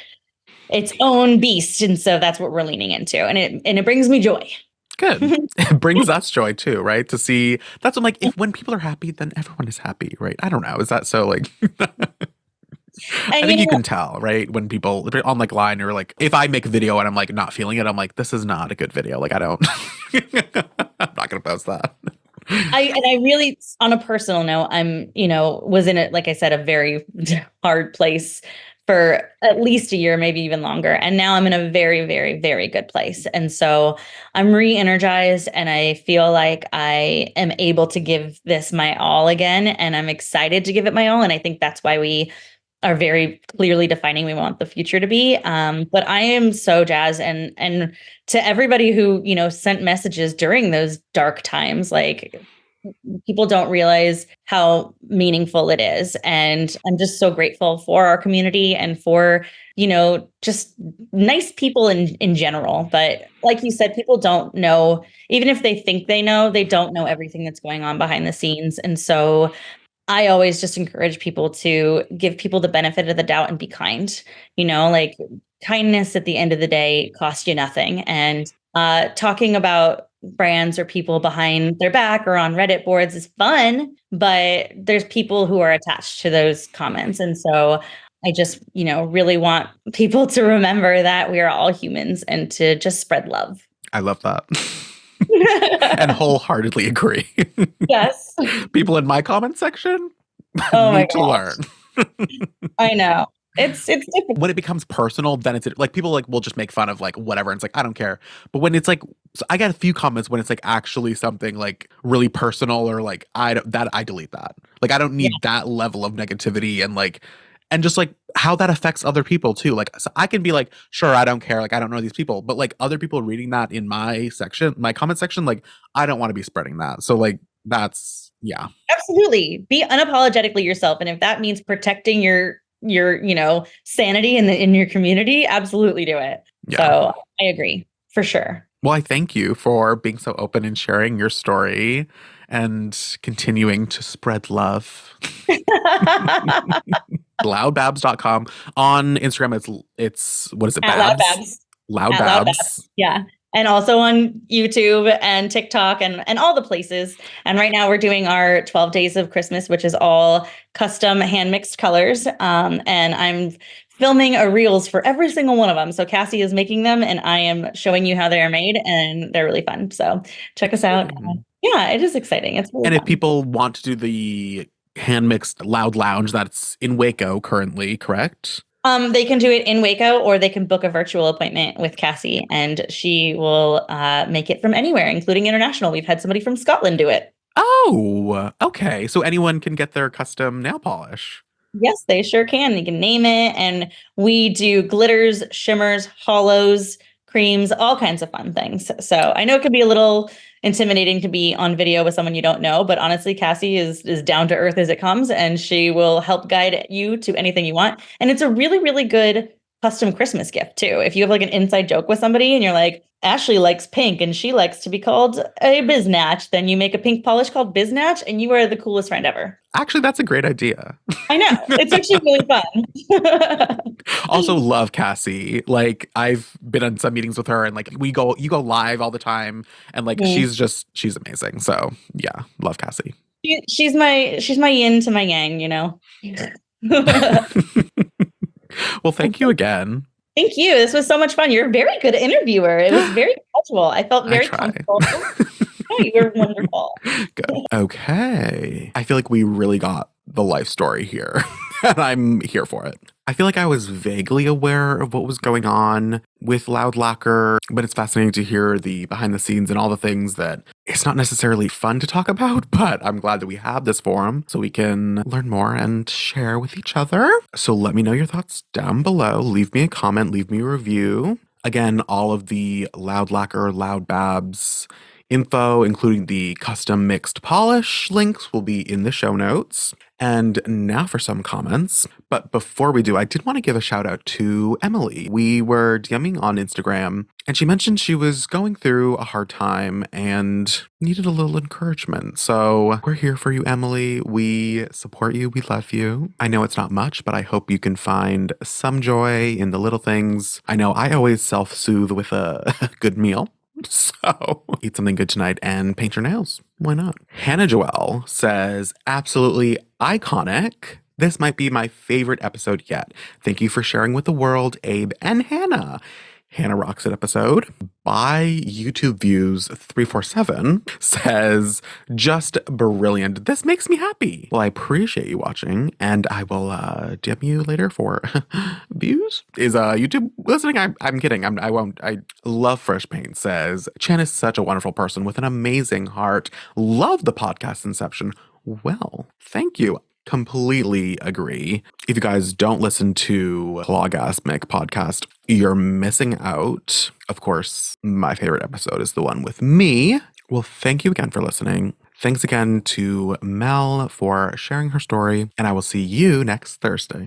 B: its own beast, and so that's what we're leaning into, and it brings me joy.
A: Good. It brings us joy too, right? To see that's what I'm like, if when people are happy, then everyone is happy, right? I don't know. Is that so like I
B: And
A: think you can tell, right? When people on like line, or like if I make a video and I'm like not feeling it, I'm like, this is not a good video. Like I don't I'm not gonna post that.
B: I really, on a personal note, I'm, was in it, like I said, a very hard place for at least a year, maybe even longer. And now I'm in a very, very, very good place. And so I'm re-energized, and I feel like I am able to give this my all again. And I'm excited to give it my all. And I think that's why we are very clearly defining we want the future to be. But I am so jazzed, and to everybody who sent messages during those dark times, like, people don't realize how meaningful it is, and I'm just so grateful for our community, and for just nice people in general. But like you said, people don't know, even if they think they know, they don't know everything that's going on behind the scenes. And so I always just encourage people to give people the benefit of the doubt and be kind. Like, kindness at the end of the day costs you nothing. And talking about brands or people behind their back or on Reddit boards is fun, but there's people who are attached to those comments. And so I just, really want people to remember that we are all humans, and to just spread love.
A: I love that. And wholeheartedly agree.
B: Yes.
A: People in my comment section
B: Oh my
A: need to
B: gosh.
A: learn.
B: I know. It's difficult.
A: When it becomes personal, then it's like people like will just make fun of like whatever. And it's like, I don't care. But when it's like, so I get a few comments when it's like actually something like really personal, or like I delete that. Like I don't need that level of negativity, and like, and just like how that affects other people too. Like, so I can be like, sure, I don't care. Like, I don't know these people, but like other people reading that in my section, my comment section, like I don't want to be spreading that. So like, that's, yeah.
B: Absolutely. Be unapologetically yourself. And if that means protecting your your sanity in your community, absolutely do it.
A: Yeah.
B: So I agree for sure.
A: Well, I thank you for being so open and sharing your story and continuing to spread love. Loudbabs.com. On Instagram, it's what is it,
B: At Loud
A: Babs?
B: Babs.
A: Loud
B: At Loud Babs.
A: Babs.
B: Yeah. And also on YouTube and TikTok and all the places. And right now we're doing our 12 Days of Christmas, which is all custom hand mixed colors. And I'm filming a reels for every single one of them. So Cassie is making them and I am showing you how they are made and they're really fun. So check us out. Yeah, it is exciting. It's really
A: And if
B: fun.
A: people want to do the hand mixed Loud Lounge, that's in Waco currently, correct?
B: They can do it in Waco or they can book a virtual appointment with Cassie and she will make it from anywhere, including international. We've had somebody from Scotland do it.
A: Oh, okay. So anyone can get their custom nail polish.
B: Yes, they sure can. They can name it. And we do glitters, shimmers, hollows, creams, all kinds of fun things. So I know it can be a little intimidating to be on video with someone you don't know, but honestly, Cassie is down to earth as it comes, and she will help guide you to anything you want. And it's a really, really good custom Christmas gift too. If you have like an inside joke with somebody and you're like, Ashley likes pink and she likes to be called a biznatch, then you make a pink polish called biznatch and you are the coolest friend ever.
A: Actually, that's a great idea.
B: I know. It's actually really fun.
A: Also love Cassie. Like I've been on some meetings with her and like you go live all the time and like she's amazing. So yeah, love Cassie.
B: She's my yin to my yang.
A: Well, thank you again.
B: Thank you. This was so much fun. You're a very good interviewer. It was very casual. I felt very comfortable. Oh, you were wonderful.
A: Good. Okay. I feel like we really got the life story here, and I'm here for it. I feel like I was vaguely aware of what was going on with Loud Lacquer, but it's fascinating to hear the behind the scenes and all the things that it's not necessarily fun to talk about, but I'm glad that we have this forum so we can learn more and share with each other. So let me know your thoughts down below. Leave me a comment, leave me a review. Again, all of the Loud Lacquer, Loud Babs info, including the custom mixed polish links, will be in the show notes. And now for some comments. But before we do, I did want to give a shout out to Emily. We were DMing on Instagram and she mentioned she was going through a hard time and needed a little encouragement. So we're here for you, Emily. We support you. We love you. I know it's not much, but I hope you can find some joy in the little things. I know I always self-soothe with a good meal. So eat something good tonight and paint your nails. Why not? Hannah Joelle says, absolutely iconic. This might be my favorite episode yet. Thank you for sharing with the world, Abe and Hannah. Hannah Rocks It episode by YouTube Views 347 says, just brilliant. This makes me happy. Well, I appreciate you watching and I will DM you later for views. Is YouTube listening? I'm kidding. I won't. I love Fresh Paint says, Chen is such a wonderful person with an amazing heart. Love the podcast inception. Well, thank you. Completely agree. If you guys don't listen to Clawgasmic podcast, you're missing out. Of course, my favorite episode is the one with me. Well, thank you again for listening. Thanks again to Mel for sharing her story, and I will see you next Thursday.